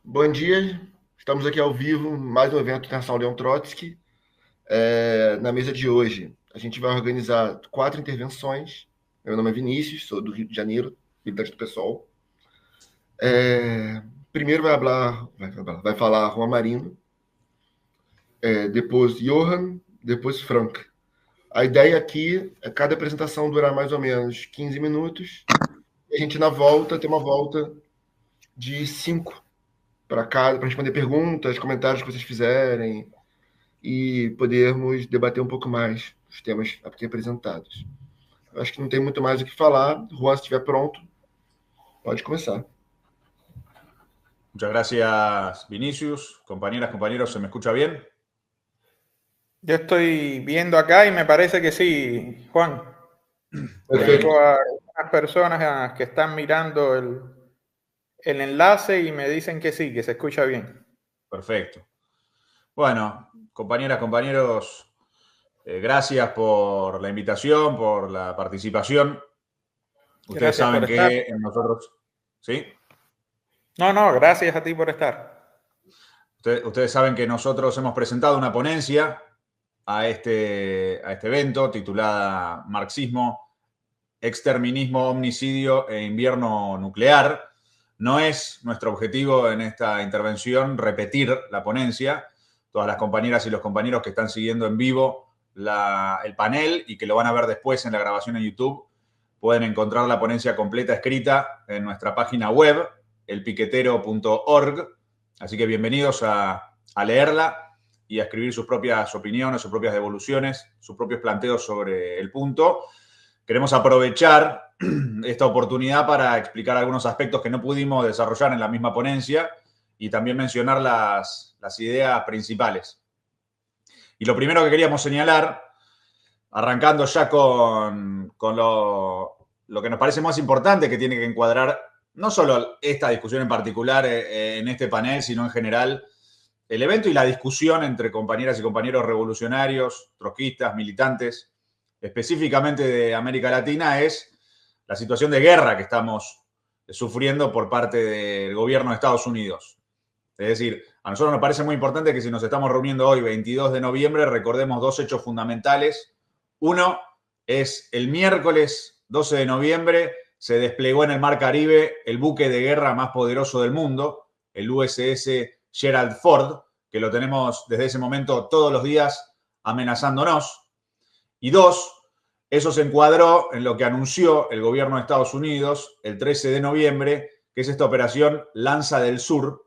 Bom dia, estamos aqui ao vivo, mais um evento internacional Leon Trotsky. Na mesa de hoje, a gente vai organizar 4 intervenções. Meu nome é Vinícius, sou do Rio de Janeiro, militante do PSOL. Primeiro vai falar Juan Marino, depois Johan, depois Frank. A ideia aqui é cada apresentação durar mais ou menos 15 minutos. E a gente, na volta, tem uma volta de 5 para cada, para responder perguntas, comentários que vocês fizerem, e podermos debater um pouco mais os temas aqui apresentados. Eu acho que não tem muito mais o que falar. Juan, se estiver pronto, pode começar. Muchas gracias, Vinicius. Compañeras, compañeros, ¿se me escucha bien? Yo estoy viendo acá y me parece que sí, Juan. Perfecto. Tengo a unas personas que están mirando el enlace y me dicen que sí, que se escucha bien. Perfecto. Bueno, compañeras, compañeros, gracias por la invitación, por la participación. Ustedes Gracias saben por que estar. nosotros... ¿Sí? No, gracias a ti por estar. Ustedes saben que nosotros hemos presentado una ponencia a este evento titulada Marxismo, Exterminismo, Omnicidio e Invierno Nuclear. No es nuestro objetivo en esta intervención repetir la ponencia. Todas las compañeras y los compañeros que están siguiendo en vivo el panel y que lo van a ver después en la grabación en YouTube, pueden encontrar la ponencia completa escrita en nuestra página web, elpiquetero.org. Así que bienvenidos a leerla y a escribir sus propias opiniones, sus propias devoluciones, sus propios planteos sobre el punto. Queremos aprovechar esta oportunidad para explicar algunos aspectos que no pudimos desarrollar en la misma ponencia y también mencionar las ideas principales. Y lo primero que queríamos señalar, arrancando ya con lo que nos parece más importante, que tiene que encuadrar no solo esta discusión en particular en este panel, sino en general el evento y la discusión entre compañeras y compañeros revolucionarios, trotskistas, militantes, específicamente de América Latina, es la situación de guerra que estamos sufriendo por parte del gobierno de Estados Unidos. Es decir, a nosotros nos parece muy importante que si nos estamos reuniendo hoy, 22 de noviembre, recordemos dos hechos fundamentales. Uno es el miércoles 12 de noviembre se desplegó en el Mar Caribe el buque de guerra más poderoso del mundo, el USS Gerald Ford, que lo tenemos desde ese momento todos los días amenazándonos. Y dos, eso se encuadró en lo que anunció el gobierno de Estados Unidos el 13 de noviembre, que es esta operación Lanza del Sur,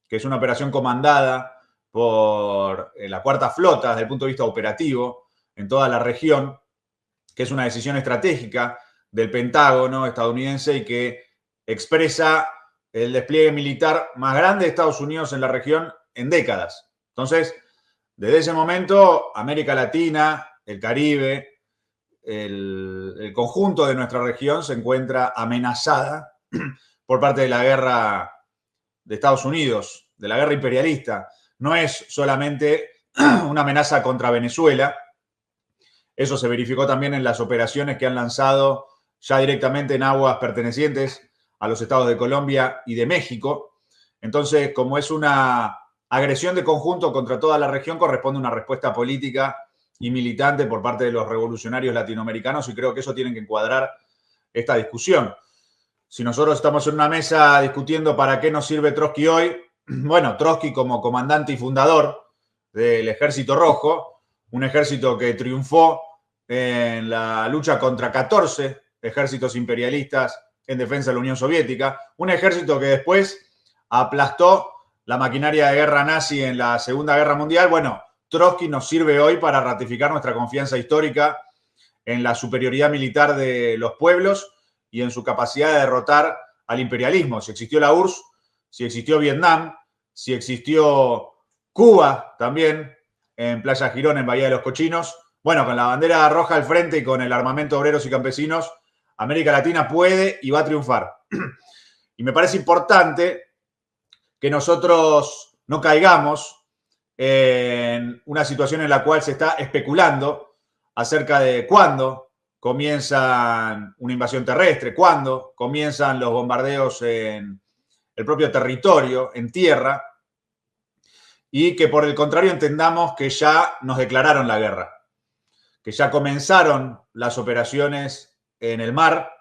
que es una operación comandada por la Cuarta Flota desde el punto de vista operativo en toda la región, que es una decisión estratégica del Pentágono estadounidense y que expresa el despliegue militar más grande de Estados Unidos en la región en décadas. Entonces, desde ese momento, América Latina, el Caribe, el conjunto de nuestra región se encuentra amenazada por parte de la guerra de Estados Unidos, de la guerra imperialista. No es solamente una amenaza contra Venezuela, eso se verificó también en las operaciones que han lanzado ya directamente en aguas pertenecientes a los estados de Colombia y de México. Entonces, como es una agresión de conjunto contra toda la región, corresponde una respuesta política y militante por parte de los revolucionarios latinoamericanos, y creo que eso tiene que encuadrar esta discusión. Si nosotros estamos en una mesa discutiendo para qué nos sirve Trotsky hoy, bueno, Trotsky como comandante y fundador del Ejército Rojo, un ejército que triunfó en la lucha contra 14 ejércitos imperialistas en defensa de la Unión Soviética, un ejército que después aplastó la maquinaria de guerra nazi en la Segunda Guerra Mundial. Bueno, Trotsky nos sirve hoy para ratificar nuestra confianza histórica en la superioridad militar de los pueblos y en su capacidad de derrotar al imperialismo. Si existió la URSS, si existió Vietnam, si existió Cuba también, en Playa Girón, en Bahía de los Cochinos. Bueno, con la bandera roja al frente y con el armamento de obreros y campesinos, América Latina puede y va a triunfar. Y me parece importante que nosotros no caigamos en una situación en la cual se está especulando acerca de cuándo comienza una invasión terrestre, cuándo comienzan los bombardeos en el propio territorio en tierra, y que por el contrario entendamos que ya nos declararon la guerra, que ya comenzaron las operaciones en el mar,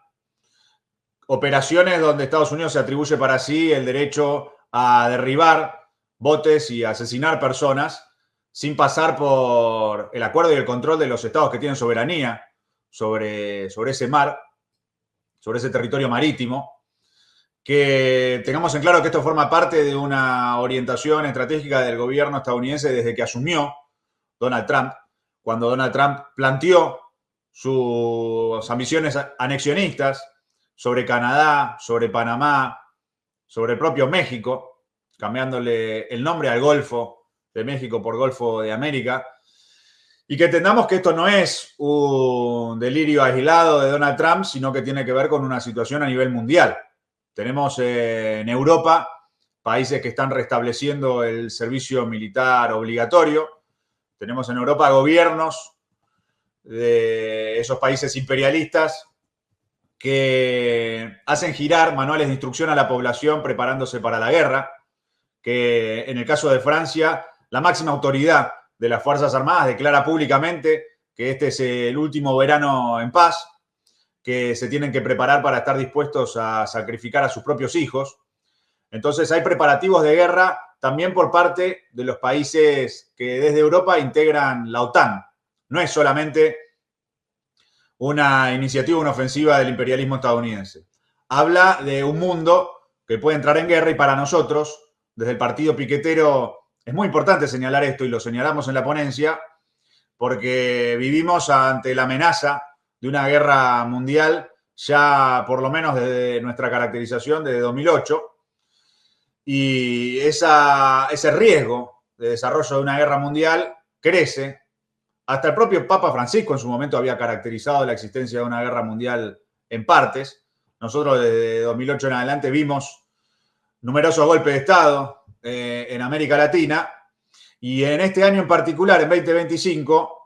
operaciones donde Estados Unidos se atribuye para sí el derecho a derribar botes y asesinar personas sin pasar por el acuerdo y el control de los estados que tienen soberanía sobre ese mar, sobre ese territorio marítimo. Que tengamos en claro que esto forma parte de una orientación estratégica del gobierno estadounidense desde que asumió Donald Trump, cuando Donald Trump planteó sus ambiciones anexionistas sobre Canadá, sobre Panamá, sobre el propio México, cambiándole el nombre al Golfo de México por Golfo de América, y que entendamos que esto no es un delirio aislado de Donald Trump, sino que tiene que ver con una situación a nivel mundial. Tenemos en Europa países que están restableciendo el servicio militar obligatorio. Tenemos en Europa gobiernos de esos países imperialistas que hacen girar manuales de instrucción a la población preparándose para la guerra, que en el caso de Francia, la máxima autoridad de las Fuerzas Armadas declara públicamente que este es el último verano en paz, que se tienen que preparar para estar dispuestos a sacrificar a sus propios hijos. Entonces hay preparativos de guerra también por parte de los países que desde Europa integran la OTAN. No es solamente una iniciativa, una ofensiva del imperialismo estadounidense. Habla de un mundo que puede entrar en guerra y para nosotros, desde el partido piquetero, es muy importante señalar esto y lo señalamos en la ponencia, porque vivimos ante la amenaza de una guerra mundial ya por lo menos desde nuestra caracterización desde 2008, y ese riesgo de desarrollo de una guerra mundial crece. Hasta el propio Papa Francisco en su momento había caracterizado la existencia de una guerra mundial en partes. Nosotros desde 2008 en adelante vimos numerosos golpes de Estado en América Latina, y en este año en particular, en 2025,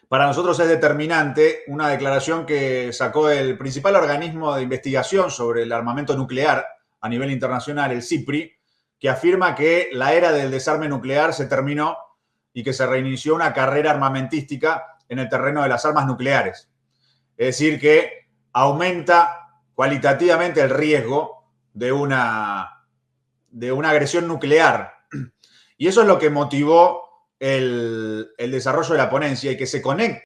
para nosotros es determinante una declaración que sacó el principal organismo de investigación sobre el armamento nuclear a nivel internacional, el CIPRI, que afirma que la era del desarme nuclear se terminó y que se reinició una carrera armamentística en el terreno de las armas nucleares. Es decir, que aumenta cualitativamente el riesgo de una agresión nuclear. Y eso es lo que motivó el desarrollo de la ponencia y que se conecta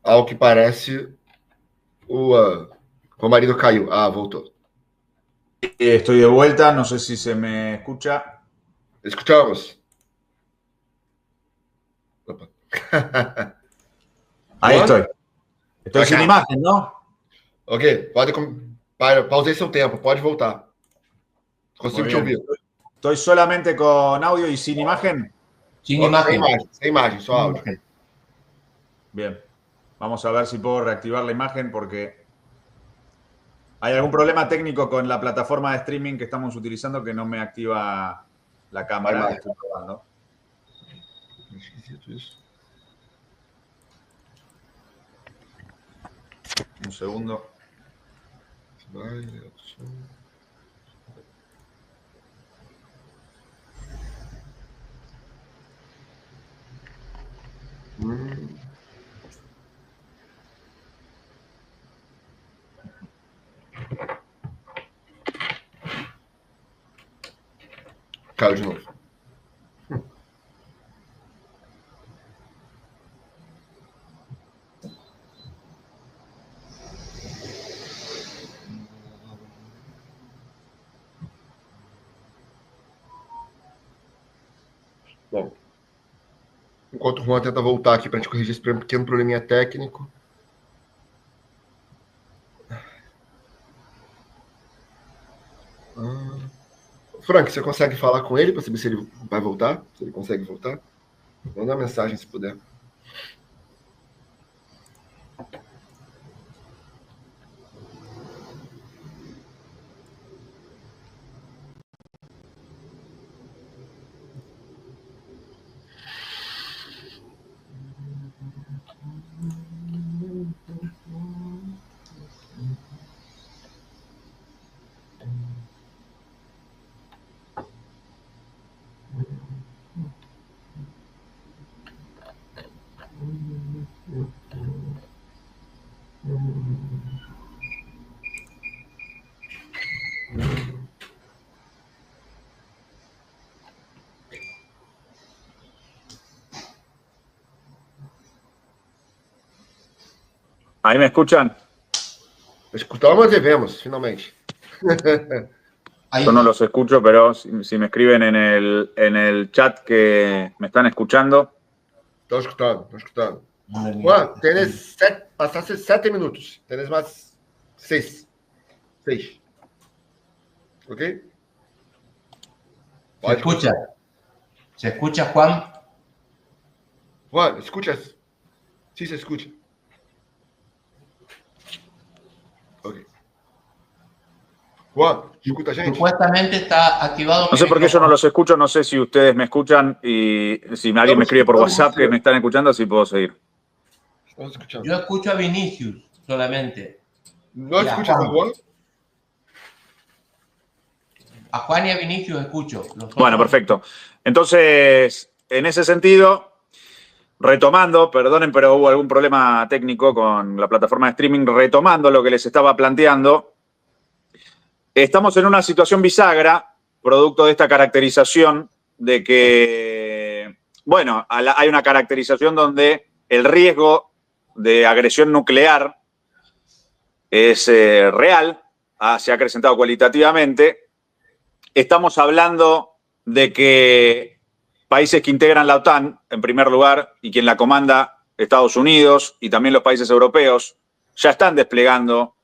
Ao que parece, o marido caiu. Ah, voltou. Estoy de vuelta, no sé si se me escucha. Escuchamos. Opa. Ahí Juan? estoy. Estoy sin Acá. imagen, ¿no? Ok, pausei seu tempo, pode voltar. Consigo Muy te bien. ouvir. Estoy solamente con audio y sin imagen. Sin Sem imagen. imagem, sem imagem, só Sin áudio. imagen. Bien. Vamos a ver si puedo reactivar la imagen porque hay algún problema técnico con la plataforma de streaming que estamos utilizando que no me activa la cámara que imagen. estoy probando. Esquisito isso. Un segundo. Caiu de novo. Bom, enquanto o Juan tenta voltar aqui para a gente corrigir esse pequeno probleminha técnico. Frank, você consegue falar com ele para saber se ele vai voltar? Se ele consegue voltar? Manda uma mensagem se puder. ¿Ahí me escuchan? Escuchamos y vemos, finalmente. Yo no los escucho, pero si me escriben en el chat que me están escuchando. Estou escutando. Juan, pasaste 7 minutos. Tienes más 6. ¿Ok? ¿Se escucha, Juan? Juan, ¿escuchas? Sí, se escucha. Ok. Juan, ¿escucha, gente? Supuestamente está activado. No sé por qué yo no los escucho, no sé si ustedes me escuchan y si alguien me escribe por WhatsApp que me están escuchando, así puedo seguir. Estamos escuchando. Yo escucho a Vinicius solamente. ¿No escuchas a Juan? A Juan y a Vinicius escucho. Bueno, perfecto. Entonces, en ese sentido, retomando, perdonen, pero hubo algún problema técnico con la plataforma de streaming, retomando lo que les estaba planteando, estamos en una situación bisagra, producto de esta caracterización de que, bueno, hay una caracterización donde el riesgo de agresión nuclear es real, se ha acrecentado cualitativamente. Estamos hablando de que países que integran la OTAN, en primer lugar, y quien la comanda, Estados Unidos y también los países europeos, ya están desplegando,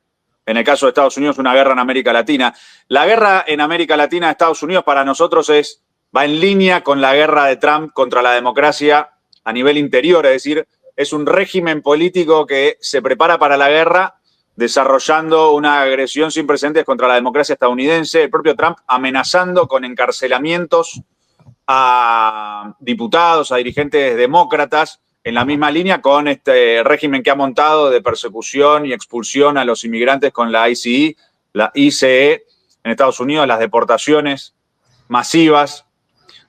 en el caso de Estados Unidos, una guerra en América Latina. La guerra en América Latina de Estados Unidos para nosotros va en línea con la guerra de Trump contra la democracia a nivel interior, es decir, es un régimen político que se prepara para la guerra desarrollando una agresión sin precedentes contra la democracia estadounidense, el propio Trump amenazando con encarcelamientos a diputados, a dirigentes demócratas, en la misma línea con este régimen que ha montado de persecución y expulsión a los inmigrantes con la ICE en Estados Unidos, las deportaciones masivas,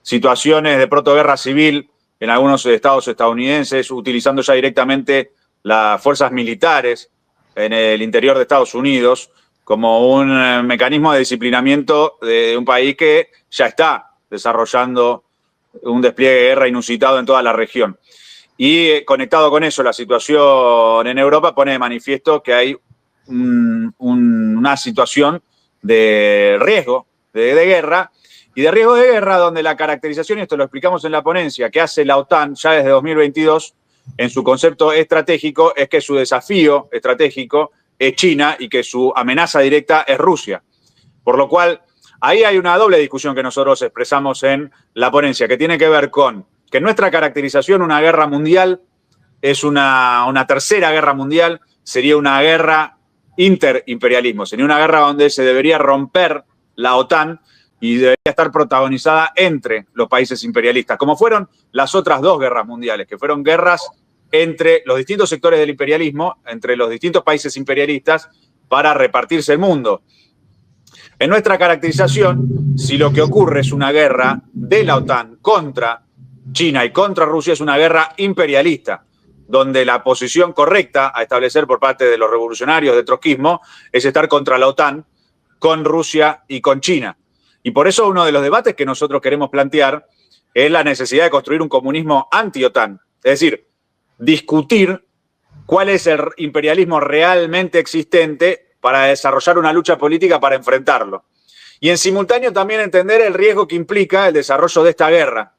situaciones de protoguerra civil en algunos estados estadounidenses, utilizando ya directamente las fuerzas militares en el interior de Estados Unidos como un mecanismo de disciplinamiento de un país que ya está desarrollando un despliegue de guerra inusitado en toda la región. Y conectado con eso, la situación en Europa pone de manifiesto que hay una situación de riesgo de guerra, y de riesgo de guerra donde la caracterización, y esto lo explicamos en la ponencia, que hace la OTAN ya desde 2022 en su concepto estratégico, es que su desafío estratégico es China y que su amenaza directa es Rusia. Por lo cual, ahí hay una doble discusión que nosotros expresamos en la ponencia, que tiene que ver con que nuestra caracterización, una guerra mundial, es una tercera guerra mundial, sería una guerra interimperialismo, sería una guerra donde se debería romper la OTAN y debería estar protagonizada entre los países imperialistas, como fueron las otras dos guerras mundiales, que fueron guerras entre los distintos sectores del imperialismo, entre los distintos países imperialistas, para repartirse el mundo. En nuestra caracterización, si lo que ocurre es una guerra de la OTAN contra China y contra Rusia, es una guerra imperialista, donde la posición correcta a establecer por parte de los revolucionarios de trotskismo es estar contra la OTAN, con Rusia y con China. Y por eso uno de los debates que nosotros queremos plantear es la necesidad de construir un comunismo anti-OTAN. Es decir, discutir cuál es el imperialismo realmente existente para desarrollar una lucha política para enfrentarlo. Y en simultáneo también entender el riesgo que implica el desarrollo de esta guerra.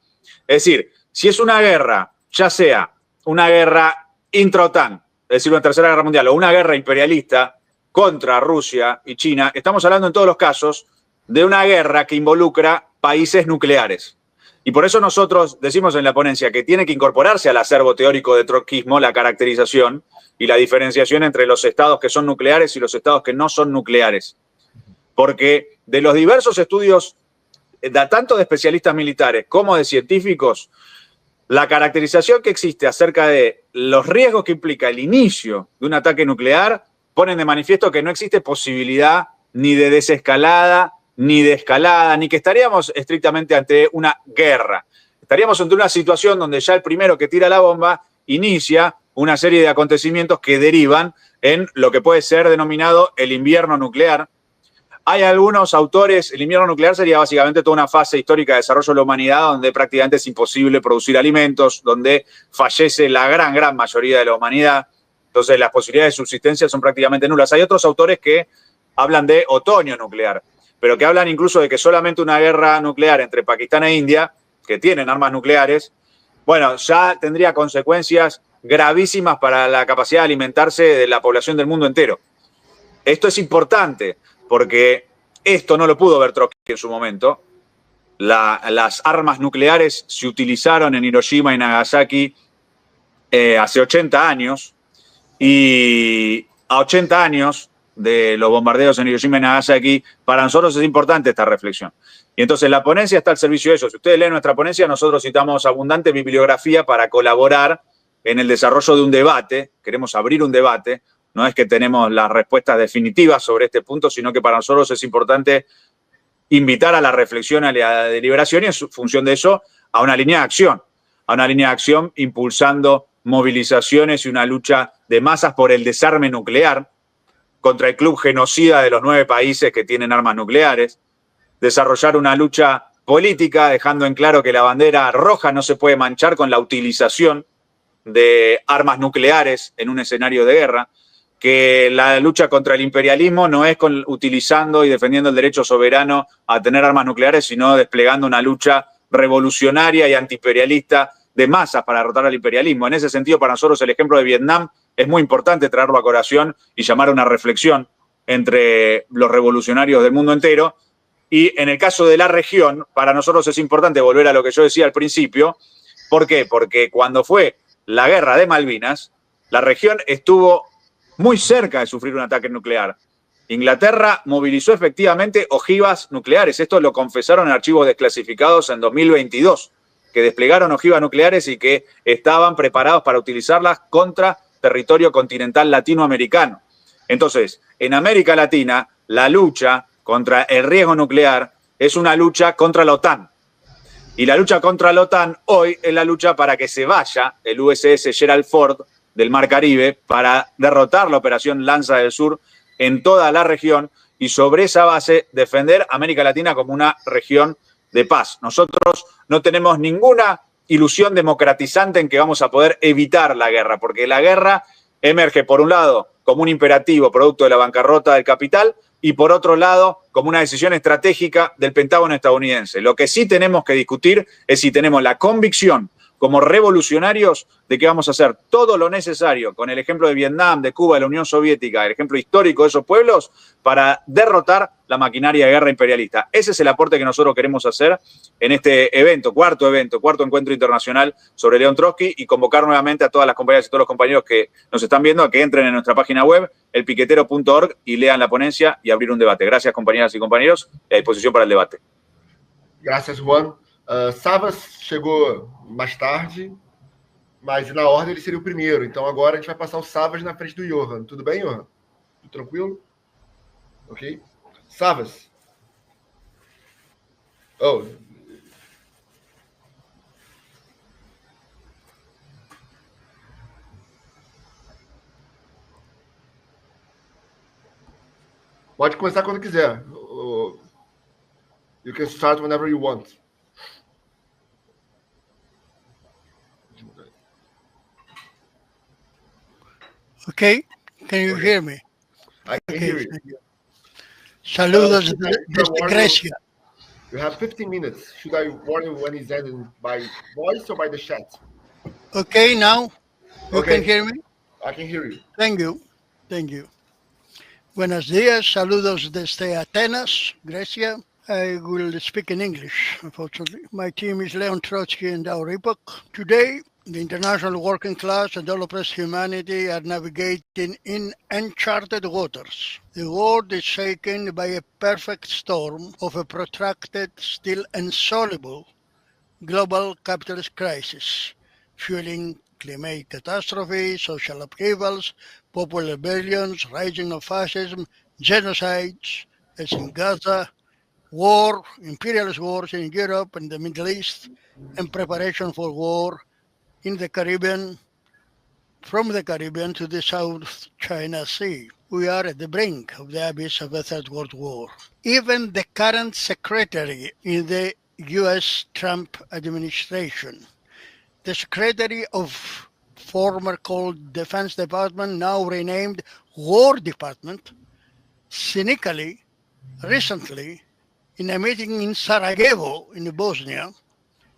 Es decir, si es una guerra, ya sea una guerra intra-OTAN, es decir, una tercera guerra mundial, o una guerra imperialista contra Rusia y China, estamos hablando en todos los casos de una guerra que involucra países nucleares. Y por eso nosotros decimos en la ponencia que tiene que incorporarse al acervo teórico de trotskismo la caracterización y la diferenciación entre los estados que son nucleares y los estados que no son nucleares. Porque de los diversos estudios, tanto de especialistas militares como de científicos, la caracterización que existe acerca de los riesgos que implica el inicio de un ataque nuclear ponen de manifiesto que no existe posibilidad ni de desescalada, ni de escalada, ni que estaríamos estrictamente ante una guerra. Estaríamos ante una situación donde ya el primero que tira la bomba inicia una serie de acontecimientos que derivan en lo que puede ser denominado el invierno nuclear. Hay algunos autores, el invierno nuclear sería básicamente toda una fase histórica de desarrollo de la humanidad donde prácticamente es imposible producir alimentos, donde fallece la gran mayoría de la humanidad. Entonces las posibilidades de subsistencia son prácticamente nulas. Hay otros autores que hablan de otoño nuclear, pero que hablan incluso de que solamente una guerra nuclear entre Pakistán e India, que tienen armas nucleares, bueno, ya tendría consecuencias gravísimas para la capacidad de alimentarse de la población del mundo entero. Esto es importante porque esto no lo pudo ver Trotsky en su momento. Las armas nucleares se utilizaron en Hiroshima y Nagasaki hace 80 años, y a 80 años de los bombardeos en Hiroshima y Nagasaki, para nosotros es importante esta reflexión. Y entonces la ponencia está al servicio de eso. Si ustedes leen nuestra ponencia, nosotros citamos abundante bibliografía para colaborar en el desarrollo de un debate. Queremos abrir un debate. No es que tenemos las respuestas definitivas sobre este punto, sino que para nosotros es importante invitar a la reflexión, a la deliberación y en función de eso a una línea de acción, impulsando movilizaciones y una lucha de masas por el desarme nuclear contra el club genocida de los 9 países que tienen armas nucleares, desarrollar una lucha política dejando en claro que la bandera roja no se puede manchar con la utilización de armas nucleares en un escenario de guerra, que la lucha contra el imperialismo no es utilizando y defendiendo el derecho soberano a tener armas nucleares, sino desplegando una lucha revolucionaria y antiimperialista de masas para derrotar al imperialismo. En ese sentido, para nosotros el ejemplo de Vietnam es muy importante traerlo a colación y llamar a una reflexión entre los revolucionarios del mundo entero. Y en el caso de la región, para nosotros es importante volver a lo que yo decía al principio. ¿Por qué? Porque cuando fue la guerra de Malvinas, la región estuvo muy cerca de sufrir un ataque nuclear. Inglaterra movilizó efectivamente ojivas nucleares. Esto lo confesaron en archivos desclasificados en 2022, que desplegaron ojivas nucleares y que estaban preparados para utilizarlas contra territorio continental latinoamericano. Entonces, en América Latina, la lucha contra el riesgo nuclear es una lucha contra la OTAN. Y la lucha contra la OTAN hoy es la lucha para que se vaya el USS Gerald Ford del Mar Caribe para derrotar la operación Lanza del Sur en toda la región y sobre esa base defender América Latina como una región de paz. Nosotros no tenemos ninguna ilusión democratizante en que vamos a poder evitar la guerra, porque la guerra emerge por un lado como un imperativo producto de la bancarrota del capital y por otro lado como una decisión estratégica del Pentágono estadounidense. Lo que sí tenemos que discutir es si tenemos la convicción como revolucionarios de que vamos a hacer todo lo necesario, con el ejemplo de Vietnam, de Cuba, de la Unión Soviética, el ejemplo histórico de esos pueblos, para derrotar la maquinaria de guerra imperialista. Ese es el aporte que nosotros queremos hacer en este evento, cuarto encuentro internacional sobre León Trotsky, y convocar nuevamente a todas las compañeras y todos los compañeros que nos están viendo a que entren en nuestra página web, elpiquetero.org, y lean la ponencia y abrir un debate. Gracias, compañeras y compañeros, y a disposición para el debate. Gracias, Juan. Savas chegou mais tarde, mas na ordem ele seria o primeiro. Então agora a gente vai passar o Savas na frente do Johan. Tudo bem, Johan? Tudo tranquilo? Ok? Savas. Oh. Pode começar quando quiser. You can start whenever you want. Okay, can you hear me? I can hear you. Saludos desde Grecia. You have 15 minutes. Should I warn you when it's ending by voice or by the chat? Okay, now you can hear me? I can hear you. Thank you. Thank you. Buenos días, saludos desde Atenas, Grecia. I will speak in English, unfortunately. My team is Leon Trotsky and our epoch. Today, the international working class and all oppressed humanity are navigating in uncharted waters. The world is shaken by a perfect storm of a protracted, still insoluble global capitalist crisis, fueling climate catastrophe, social upheavals, popular rebellions, rising of fascism, genocides, as in Gaza, war, imperialist wars in Europe and the Middle East, and preparation for war in the Caribbean, from the Caribbean to the South China Sea. We are at the brink of the abyss of a Third World War. Even the current secretary in the U.S. Trump administration, the Secretary of former called Defense Department, now renamed War Department, cynically, recently, in a meeting in Sarajevo in Bosnia,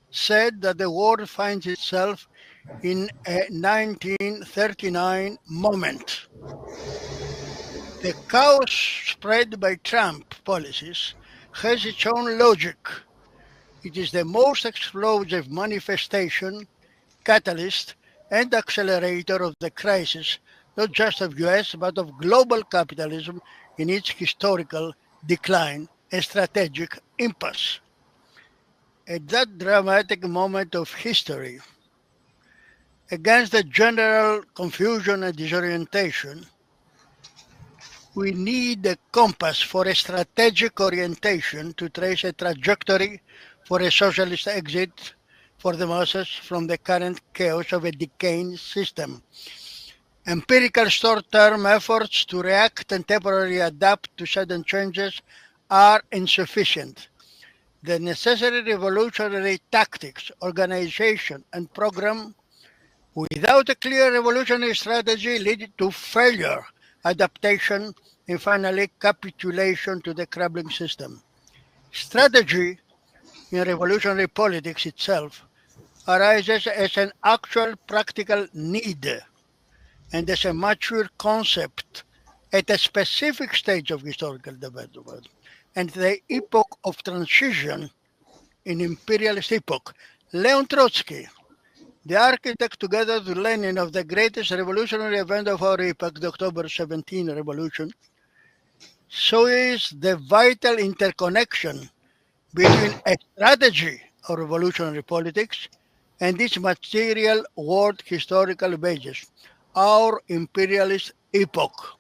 said that the world finds itself in a 1939 moment. The chaos spread by Trump policies has its own logic. It is the most explosive manifestation, catalyst, and accelerator of the crisis, not just of US, but of global capitalism in its historical decline and strategic impasse. At that dramatic moment of history, against the general confusion and disorientation, we need a compass for a strategic orientation to trace a trajectory for a socialist exit for the masses from the current chaos of a decaying system. Empirical short-term efforts to react and temporarily adapt to sudden changes are insufficient. The necessary revolutionary tactics, organization, and program without a clear revolutionary strategy lead to failure, adaptation, and finally capitulation to the crumbling system. Strategy in revolutionary politics itself arises as an actual practical need and as a mature concept at a specific stage of historical development and the epoch of transition in imperialist epoch. Leon Trotsky, the architect together with Lenin of the greatest revolutionary event of our epoch, the October 17 revolution, shows the vital interconnection between a strategy of revolutionary politics and its material world historical basis, our imperialist epoch.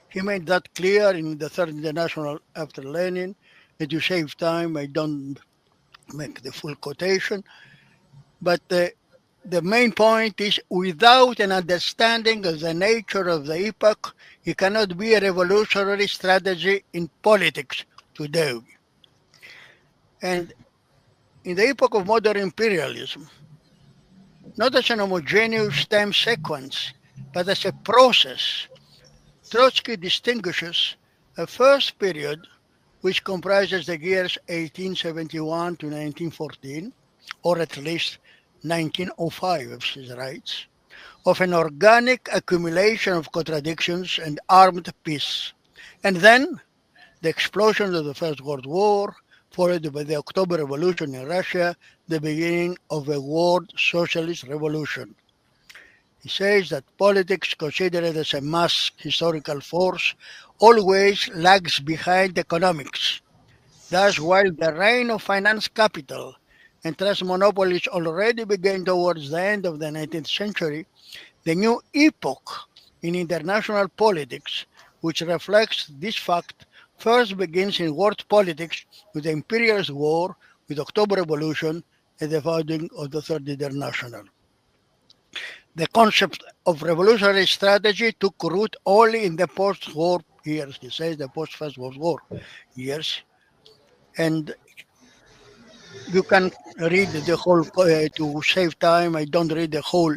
He made that clear in the Third International after Lenin. And to save time, I don't make the full quotation. But the main point is, without an understanding of the nature of the epoch, it cannot be a revolutionary strategy in politics today. And in the epoch of modern imperialism, not as an homogeneous time sequence, but as a process, Trotsky distinguishes a first period which comprises the years 1871 to 1914, or at least 1905, if she writes, of an organic accumulation of contradictions and armed peace. And then the explosion of the First World War, followed by the October Revolution in Russia, the beginning of a world socialist revolution. He says that politics, considered as a mass historical force, always lags behind economics. Thus, while the reign of finance capital and trust monopolies already began towards the end of the 19th century, the new epoch in international politics, which reflects this fact, first begins in world politics with the imperialist war, with October Revolution, and the founding of the Third International. The concept of revolutionary strategy took root only in the post-war years, he says, the post-First World War years. And you can read the whole, to save time, I don't read the whole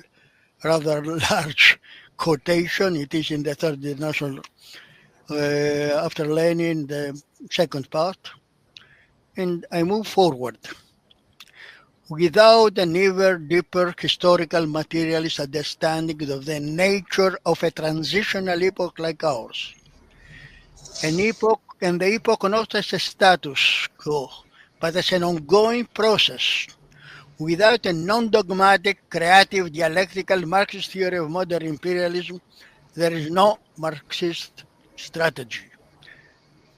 rather large quotation. It is in the Third International after Lenin, the second part. And I move forward. Without an ever deeper historical materialist understanding of the nature of a transitional epoch like ours, an epoch, and the epoch not as a status quo, but as an ongoing process, without a non-dogmatic, creative, dialectical Marxist theory of modern imperialism, there is no Marxist strategy.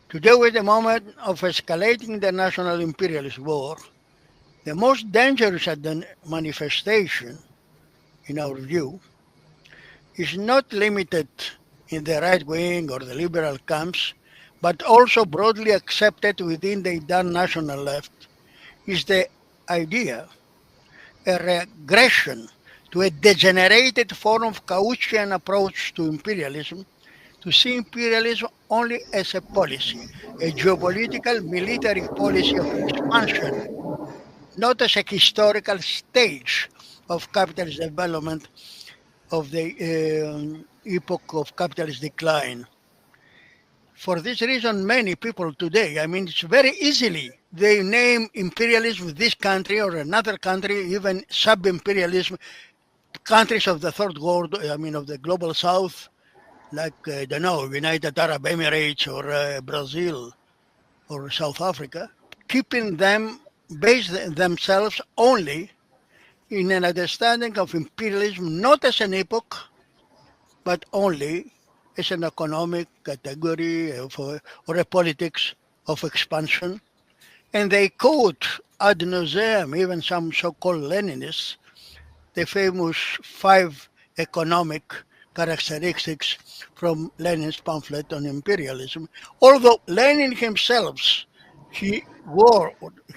Today, with the moment of escalating international imperialist war, the most dangerous manifestation, in our view, is not limited in the right wing or the liberal camps, but also broadly accepted within the international left, is the idea, a regression to a degenerated form of Cauchian approach to imperialism, to see imperialism only as a policy, a geopolitical military policy of expansion, not as a historical stage of capitalist development of the epoch of capitalist decline. For this reason, many people today, I mean, it's very easily, they name imperialism with this country or another country, even sub-imperialism, countries of the third world, I mean, of the global south, like, I don't know, United Arab Emirates or Brazil or South Africa, keeping them, based themselves only in an understanding of imperialism, not as an epoch, but only as an economic category or a politics of expansion. And they quote ad nauseam, even some so-called Leninists, the famous 5 economic characteristics from Lenin's pamphlet on imperialism. Although Lenin himself, he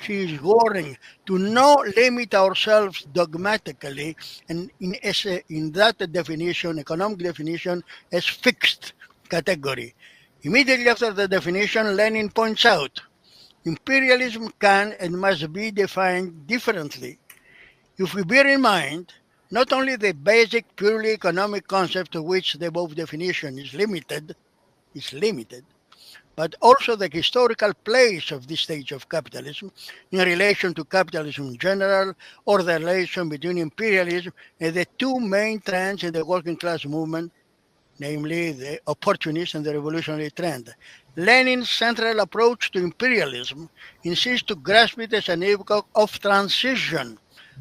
is warning to not limit ourselves dogmatically and in that definition, economic definition, as fixed category. Immediately after the definition, Lenin points out, imperialism can and must be defined differently. If we bear in mind not only the basic purely economic concept to which the above definition is limited, but also the historical place of this stage of capitalism in relation to capitalism in general, or the relation between imperialism and the two main trends in the working class movement, namely the opportunist and the revolutionary trend. Lenin's central approach to imperialism insists to grasp it as an epoch of transition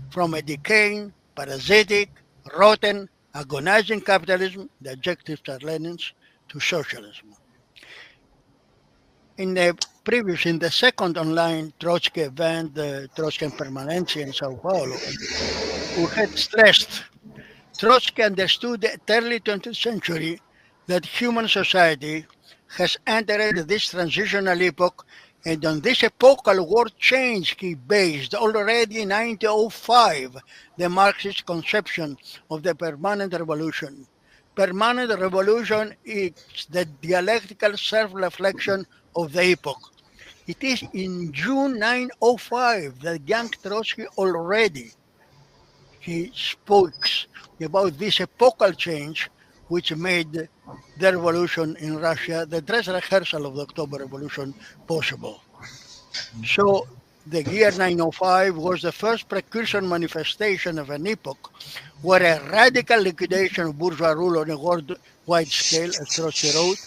from a decaying, parasitic, rotten, agonizing capitalism, the adjectives are Lenin's, to socialism. In the second online Trotsky event, the Trotsky Permanency in Sao Paulo, who had stressed Trotsky understood at the early 20th century that human society has entered this transitional epoch, and on this epochal world change he based already in 1905 the Marxist conception of the permanent revolution. Permanent revolution is the dialectical self-reflection of the epoch. It is in June 1905 that young Trotsky already he speaks about this epochal change which made the revolution in Russia, the dress rehearsal of the October Revolution, possible. So the year 1905 was the first precursor manifestation of an epoch where a radical liquidation of bourgeois rule on a worldwide scale, as Trotsky wrote,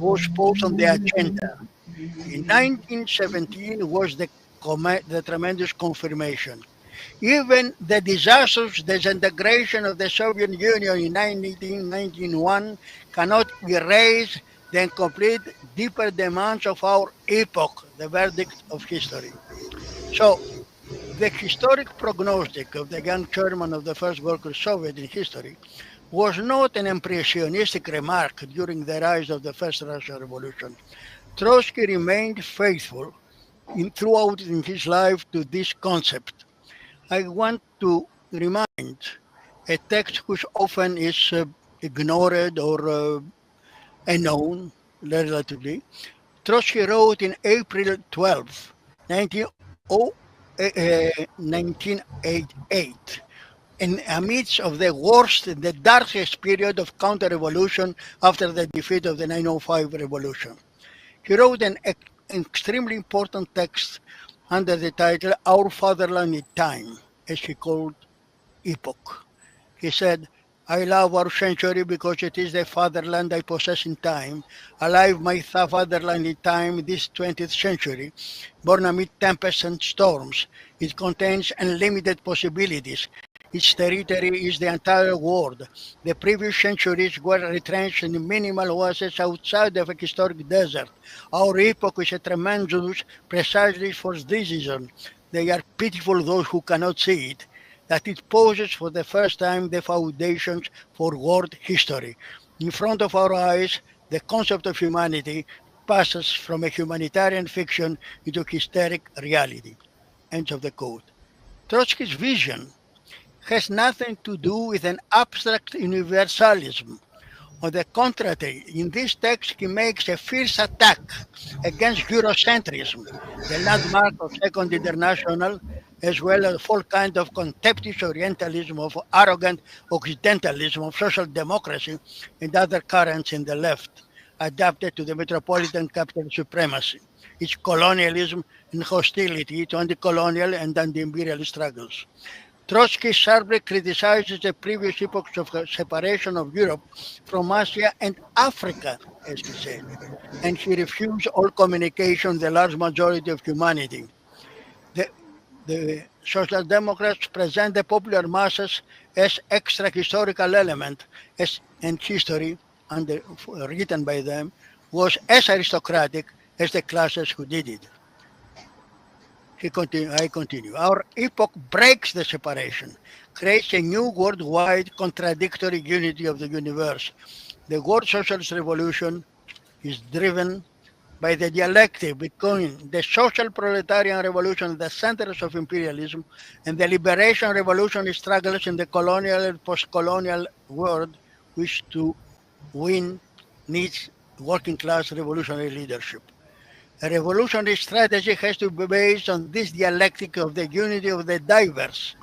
was posed on the agenda. In 1917 was the tremendous confirmation. Even the disastrous disintegration of the Soviet Union in 1991 cannot erase the incomplete, deeper demands of our epoch, the verdict of history. So, the historic prognostic of the young chairman of the first Workers' Soviet in history was not an impressionistic remark during the rise of the first Russian Revolution. Trotsky remained faithful throughout in his life to this concept. I want to remind a text which often is ignored or unknown relatively. Trotsky wrote in April 12, 1988, in amidst of the worst, the darkest period of counter-revolution after the defeat of the 1905 revolution. He wrote an extremely important text under the title Our Fatherland in Time, as he called epoch. He said, I love our century because it is the fatherland I possess in time. Alive my fatherland in time, this 20th century, born amid tempests and storms. It contains unlimited possibilities. Its territory is the entire world. The previous centuries were retrenched in minimal oases outside of a historic desert. Our epoch is a tremendous precisely for this reason. They are pitiful those who cannot see it, that it poses for the first time the foundations for world history. In front of our eyes, the concept of humanity passes from a humanitarian fiction into hysteric reality. End of the quote. Trotsky's vision has nothing to do with an abstract universalism. On the contrary, in this text he makes a fierce attack against Eurocentrism, the landmark of Second International, as well as full kind of contemptuous Orientalism, of arrogant Occidentalism, of social democracy, and other currents in the left, adapted to the metropolitan capital supremacy, its colonialism and hostility to anti-colonial and anti-imperial struggles. Trotsky sharply criticizes the previous epochs of separation of Europe from Asia and Africa, as he said, and he refused all communication with the large majority of humanity. The Social Democrats present the popular masses as extra historical element, and history, written by them, was as aristocratic as the classes who did it. I continue. Our epoch breaks the separation, creates a new worldwide contradictory unity of the universe. The world socialist revolution is driven by the dialectic between the social proletarian revolution, the centers of imperialism, and the liberation revolution struggles in the colonial and post-colonial world, which to win needs working class revolutionary leadership. A revolutionary strategy has to be based on this dialectic of the unity of the diverse.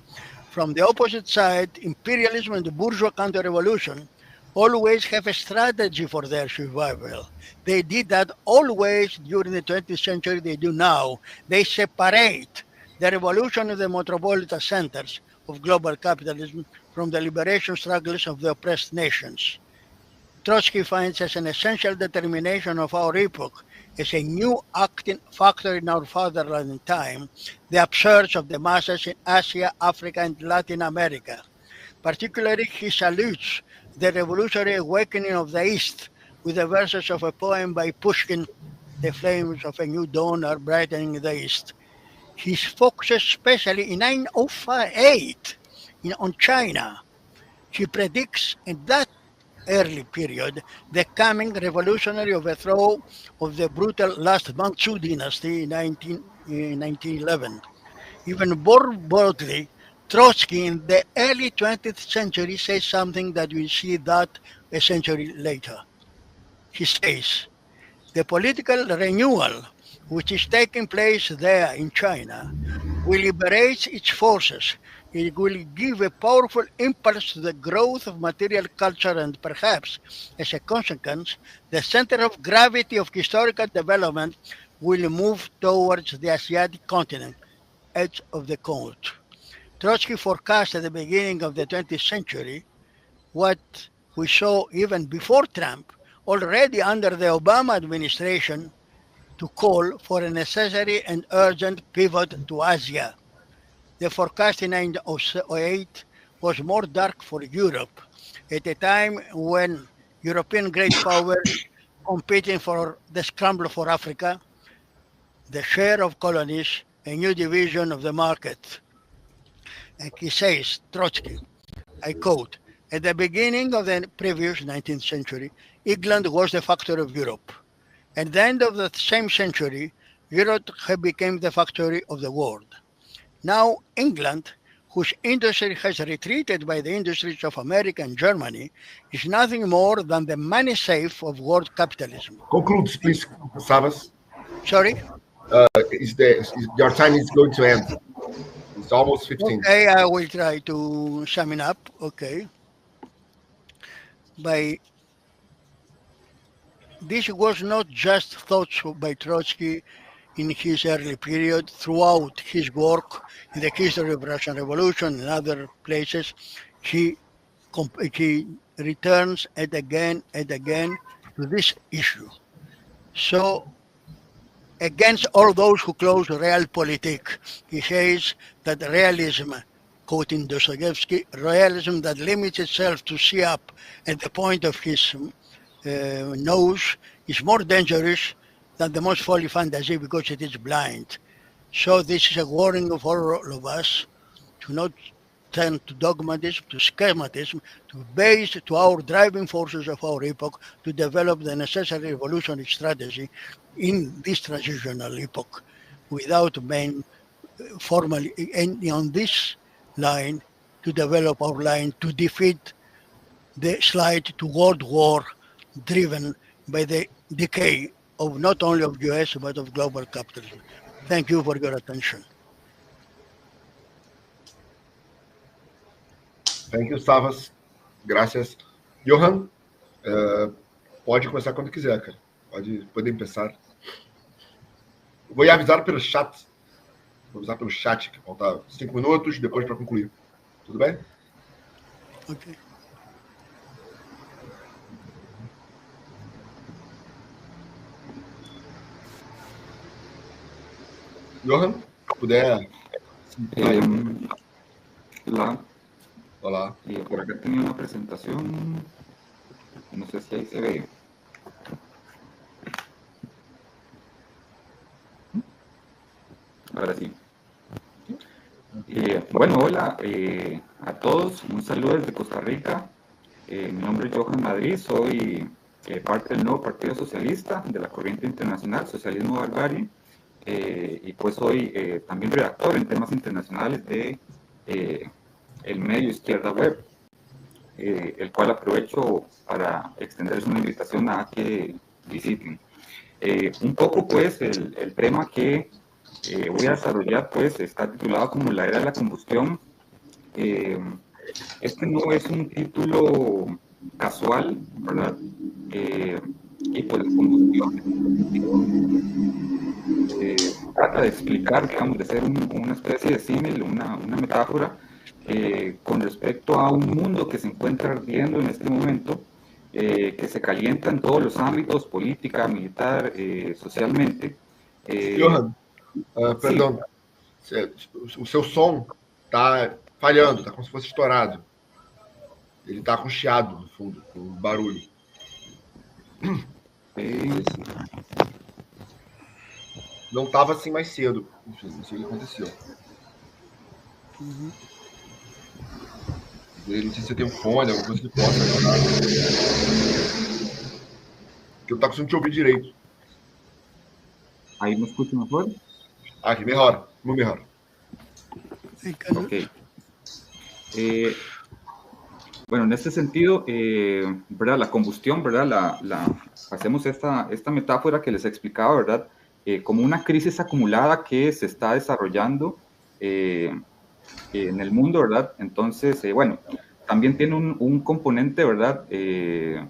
From the opposite side, imperialism and the bourgeois counter-revolution always have a strategy for their survival. They did that always during the 20th century, they do now. They separate the revolution of the metropolitan centers of global capitalism from the liberation struggles of the oppressed nations. Trotsky finds as an essential determination of our epoch as a new acting factor in our fatherland in time, the upsurge of the masses in Asia, Africa, and Latin America. Particularly, he salutes the revolutionary awakening of the East with the verses of a poem by Pushkin, "The flames of a new dawn are brightening the East." He focuses especially in 1908 on China. He predicts in that early period the coming revolutionary overthrow of the brutal last Manchu dynasty in 1911. Even more boldly, Trotsky in the early 20th century says something that we see that a century later. He says, the political renewal which is taking place there in China will liberate its forces. It will give a powerful impulse to the growth of material culture, and perhaps, as a consequence, the center of gravity of historical development will move towards the Asiatic continent. Edge of the quote. Trotsky forecast at the beginning of the 20th century what we saw even before Trump, already under the Obama administration, to call for a necessary and urgent pivot to Asia. The forecast in 1908 was more dark for Europe, at a time when European great powers competing for the scramble for Africa, the share of colonies, a new division of the market. And he says, Trotsky, I quote, at the beginning of the previous 19th century, England was the factory of Europe. At the end of the same century, Europe became the factory of the world. Now, England, whose industry has retreated by the industries of America and Germany, is nothing more than the money safe of world capitalism. Conclude, please, Savas. Sorry? Your time is going to end. It's almost 15. Okay, I will try to sum it up. Okay. This was not just thoughts by Trotsky in his early period. Throughout his work in the history of Russian Revolution and other places, he returns again and again to this issue. So, against all those who close realpolitik, he says that realism, quoting Dostoevsky, realism that limits itself to see up at the point of his nose is more dangerous than the most folly fantasy because it is blind. So this is a warning of all of us to not turn to dogmatism, to schematism, to base to our driving forces of our epoch to develop the necessary revolutionary strategy in this transitional epoch without being formally on this line to develop our line to defeat the slide to world war driven by the decay of not only of US but of global capitalism. Thank you for your attention. Thank you, Savas. Gracias. Johan, pode começar quando quiser, cara. Pode começar. Vou avisar pelo chat. Vou avisar pelo chat que falta 5 minutos depois para concluir. Tudo bem? Ok. Johan, puder. Hola. Olá. Por acá tenía una presentación. No sé si ahí se ve. Ahora sí. Bueno, hola a todos. Un saludo desde Costa Rica. Mi nombre es Johan Madrid. Soy parte del nuevo Partido Socialista de la Corriente Internacional Socialismo Barbarie. Y pues soy también redactor en temas internacionales de el medio Izquierda Web, el cual aprovecho para extenderles una invitación a que visiten. Un poco pues el tema que voy a desarrollar pues está titulado como la era de la combustión. Este no es un título casual, ¿verdad? Y pues la combustión trata de explicar, digamos, de ser una especie de símil, una metáfora con respecto a un mundo que se encuentra ardiendo en este momento, que se calienta en todos los ámbitos, política, militar, socialmente. Johan, perdão. O seu som está falhando, está como se fosse estourado. Ele está com chiado no fundo, com barulho. Não estava assim mais cedo. Enfim, não sei o que aconteceu. Ele disse que você tem um fone, alguma coisa que possa ajudar. Porque eu não tá conseguindo te ouvir direito. ¿Ahí me escucho mejor? Aqui, melhor. Muito melhor. Ok. Bueno, en este sentido, ¿verdad? La combustión, ¿verdad? Hacemos esta metáfora que les explicaba, ¿verdad? Como una crisis acumulada que se está desarrollando en el mundo, ¿verdad? Entonces, bueno, también tiene un componente, ¿verdad? De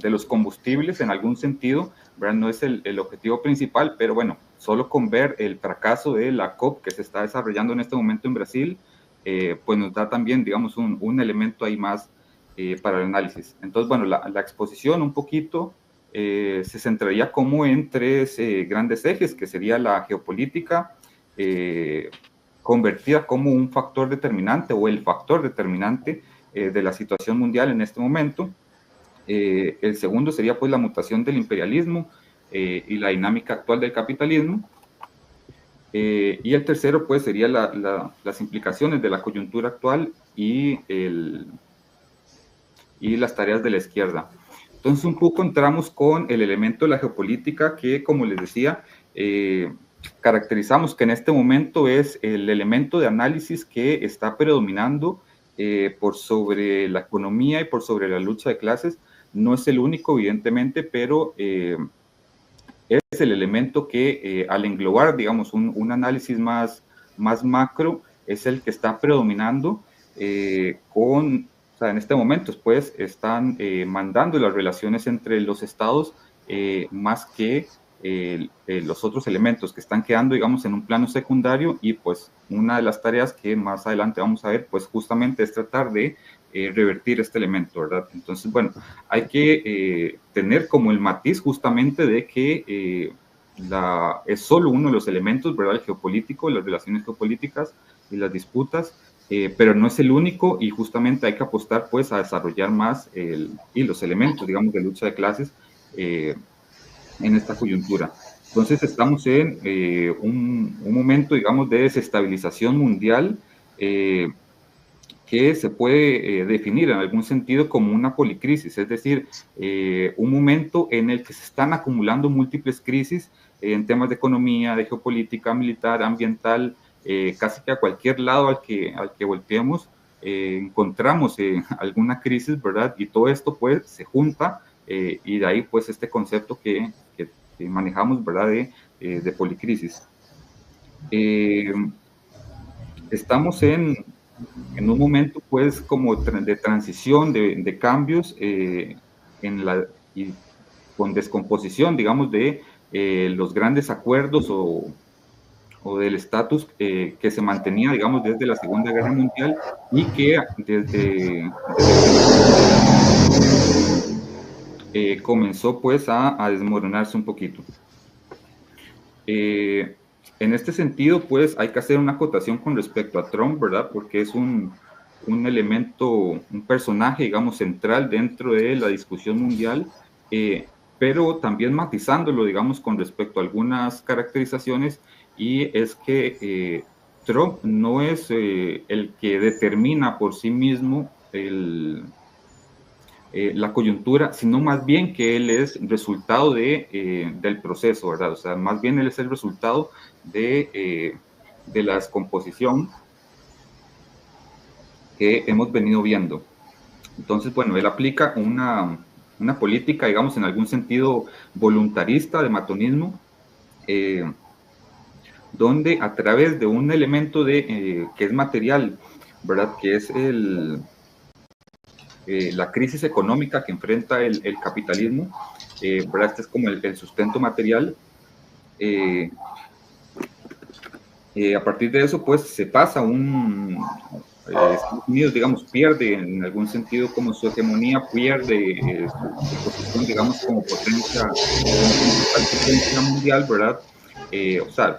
los combustibles en algún sentido, ¿verdad? No es el objetivo principal, pero bueno, solo con ver el fracaso de la COP que se está desarrollando en este momento en Brasil, pues nos da también, digamos, un elemento ahí más para el análisis. Entonces, bueno, la exposición un poquito se centraría como en tres grandes ejes, que sería la geopolítica, convertida como un factor determinante o el factor determinante de la situación mundial en este momento. El segundo sería pues la mutación del imperialismo y la dinámica actual del capitalismo. Y el tercero pues sería las implicaciones de la coyuntura actual y las tareas de la izquierda. Entonces un poco entramos con el elemento de la geopolítica que, como les decía, caracterizamos que en este momento es el elemento de análisis que está predominando por sobre la economía y por sobre la lucha de clases. No es el único, evidentemente, pero es el elemento que al englobar, digamos, un análisis más macro, es el que está predominando o sea, en este momento, pues, están mandando las relaciones entre los estados más que los otros elementos que están quedando, digamos, en un plano secundario. Y pues una de las tareas que más adelante vamos a ver, pues justamente es tratar de revertir este elemento, ¿verdad? Entonces, bueno, hay que tener como el matiz justamente de que es solo uno de los elementos, ¿verdad? El geopolítico, las relaciones geopolíticas y las disputas, pero no es el único, y justamente hay que apostar pues a desarrollar más y los elementos, digamos, de lucha de clases en esta coyuntura. Entonces estamos en un momento, digamos, de desestabilización mundial que se puede definir en algún sentido como una policrisis, es decir, un momento en el que se están acumulando múltiples crisis en temas de economía, de geopolítica, militar, ambiental, casi que a cualquier lado al que volteemos encontramos alguna crisis, ¿verdad? Y todo esto pues se junta y de ahí pues este concepto que manejamos, ¿verdad? De policrisis. Estamos en en un momento pues como de transición, de cambios y con descomposición, digamos, de los grandes acuerdos o del estatus que se mantenía, digamos, desde la Segunda Guerra Mundial y que desde comenzó pues a desmoronarse un poquito. En este sentido, pues hay que hacer una acotación con respecto a Trump, ¿verdad? Porque es un elemento, un personaje, digamos, central dentro de la discusión mundial, pero también matizándolo, digamos, con respecto a algunas caracterizaciones, y es que Trump no es el que determina por sí mismo la coyuntura, sino más bien que él es resultado del proceso, ¿verdad? O sea, más bien él es el resultado de la descomposición que hemos venido viendo. Entonces, bueno, él aplica una política, digamos, en algún sentido voluntarista de matonismo, donde a través de un elemento que es material, ¿verdad? Que es la crisis económica que enfrenta el capitalismo, ¿verdad? Este es como el sustento material. A partir de eso, pues se pasa Estados Unidos, digamos, pierde en algún sentido como su hegemonía, pierde su posición, digamos, como potencia mundial, ¿verdad? O sea,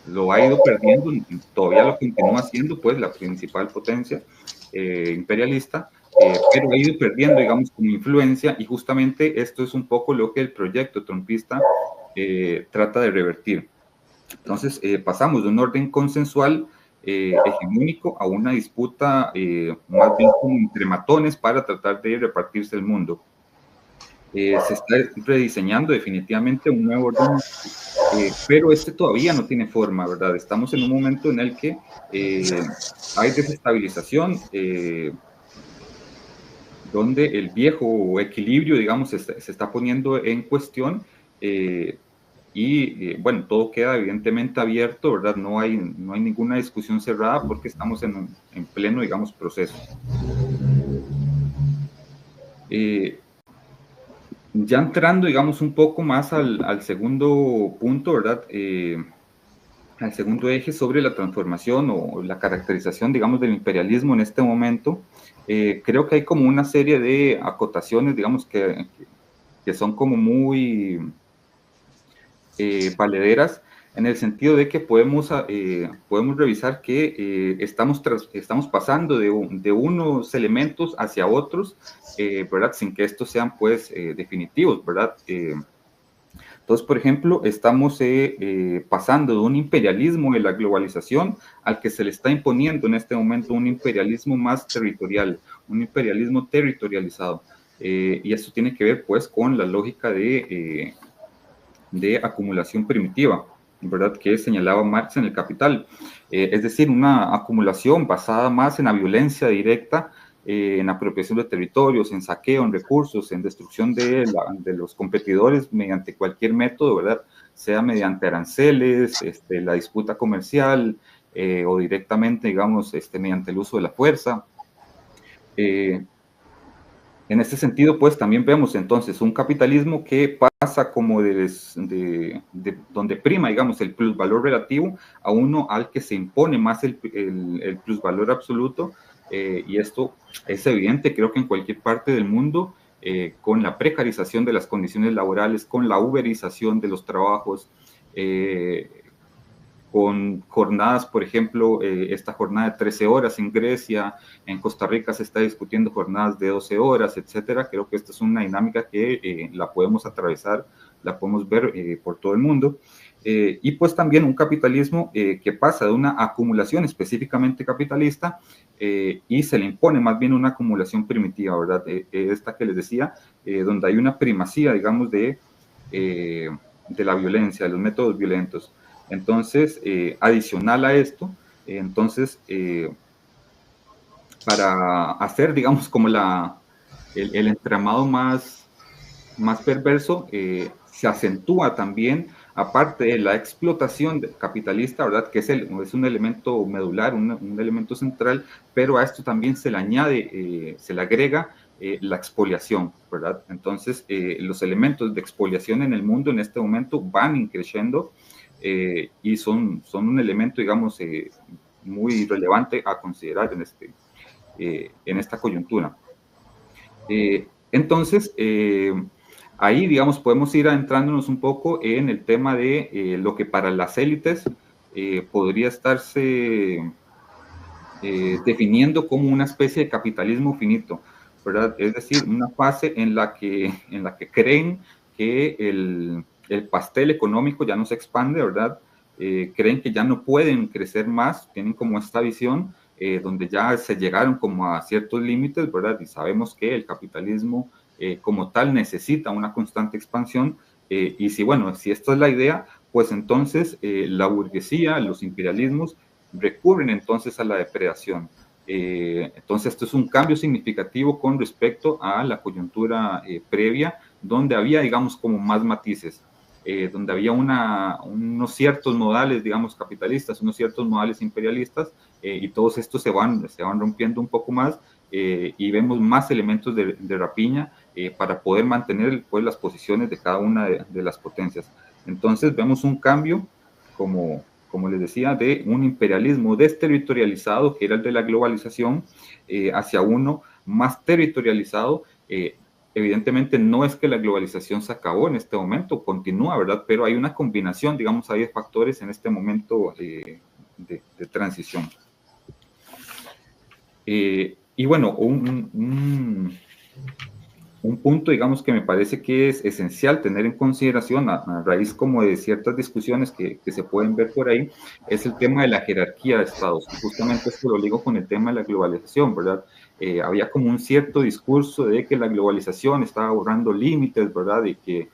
lo ha ido perdiendo, todavía lo continúa siendo, pues, la principal potencia imperialista, pero ha ido perdiendo, digamos, como influencia, y justamente esto es un poco lo que el proyecto trumpista trata de revertir. Entonces, pasamos de un orden consensual hegemónico a una disputa más bien como entre matones para tratar de repartirse el mundo. Se está rediseñando definitivamente un nuevo orden, pero este todavía no tiene forma, ¿verdad? Estamos en un momento en el que hay desestabilización, donde el viejo equilibrio, digamos, se está poniendo en cuestión, y bueno, todo queda evidentemente abierto, ¿verdad? No hay ninguna discusión cerrada porque estamos en pleno, digamos, proceso. Ya entrando, digamos, un poco más al segundo punto, ¿verdad? Al segundo eje sobre la transformación o la caracterización, digamos, del imperialismo en este momento, creo que hay como una serie de acotaciones, digamos, que son como muy valederas, en el sentido de que podemos revisar que estamos pasando de unos elementos hacia otros, ¿verdad? Sin que estos sean, pues, definitivos, ¿verdad? Entonces, por ejemplo, estamos pasando de un imperialismo de la globalización al que se le está imponiendo en este momento un imperialismo más territorial, un imperialismo territorializado. Y esto tiene que ver, pues, con la lógica de acumulación primitiva, ¿verdad? Que señalaba Marx en El Capital. Es decir, una acumulación basada más en la violencia directa, en apropiación de territorios, en saqueo, en recursos, en destrucción de los competidores mediante cualquier método, ¿verdad? Sea mediante aranceles, la disputa comercial, o directamente, digamos, mediante el uso de la fuerza. En este sentido, pues también vemos entonces un capitalismo que pasa como de donde prima, digamos, el plusvalor relativo a uno al que se impone más el plusvalor absoluto, y esto es evidente, creo que en cualquier parte del mundo, con la precarización de las condiciones laborales, con la uberización de los trabajos, con jornadas, por ejemplo, esta jornada de 13 horas en Grecia, en Costa Rica se está discutiendo jornadas de 12 horas, etcétera. Creo que esta es una dinámica que la podemos atravesar, la podemos ver por todo el mundo. Y pues también un capitalismo que pasa de una acumulación específicamente capitalista y se le impone más bien una acumulación primitiva, ¿verdad? Esta que les decía, donde hay una primacía, digamos, de la violencia, de los métodos violentos. Entonces, adicional a esto, para hacer, digamos, como el entramado más perverso, se acentúa también aparte de la explotación capitalista, ¿verdad? Que es un elemento medular, un elemento central, pero a esto también se le añade, se le agrega la expoliación, ¿verdad? Entonces, los elementos de expoliación en el mundo en este momento van increciendo y son un elemento, digamos, muy relevante a considerar en esta coyuntura. Entonces, ahí, digamos, podemos ir adentrándonos un poco en el tema de lo que para las élites podría estarse definiendo como una especie de capitalismo finito, ¿verdad? Es decir, una fase en la que creen que el pastel económico ya no se expande, ¿verdad? Creen que ya no pueden crecer más, tienen como esta visión donde ya se llegaron como a ciertos límites, ¿verdad? Y sabemos que el capitalismo como tal necesita una constante expansión y si esta es la idea, pues entonces la burguesía, los imperialismos recurren entonces a la depredación. Entonces esto es un cambio significativo con respecto a la coyuntura previa, donde había, digamos, como más matices, donde había unos ciertos modales, digamos, capitalistas, unos ciertos modales imperialistas, y todos estos se van rompiendo un poco más, y vemos más elementos de rapiña para poder mantener pues, las posiciones de cada una de las potencias. Entonces vemos un cambio, como les decía, de un imperialismo desterritorializado, que era el de la globalización, hacia uno más territorializado. Evidentemente no es que la globalización se acabó en este momento, continúa, ¿verdad? Pero hay una combinación, digamos, hay de factores en este momento de transición. Y bueno, un punto, digamos, que me parece que es esencial tener en consideración a raíz como de ciertas discusiones que se pueden ver por ahí, es el tema de la jerarquía de estados. Y justamente esto lo ligo con el tema de la globalización, ¿verdad? Había como un cierto discurso de que la globalización estaba borrando límites, ¿verdad? Y que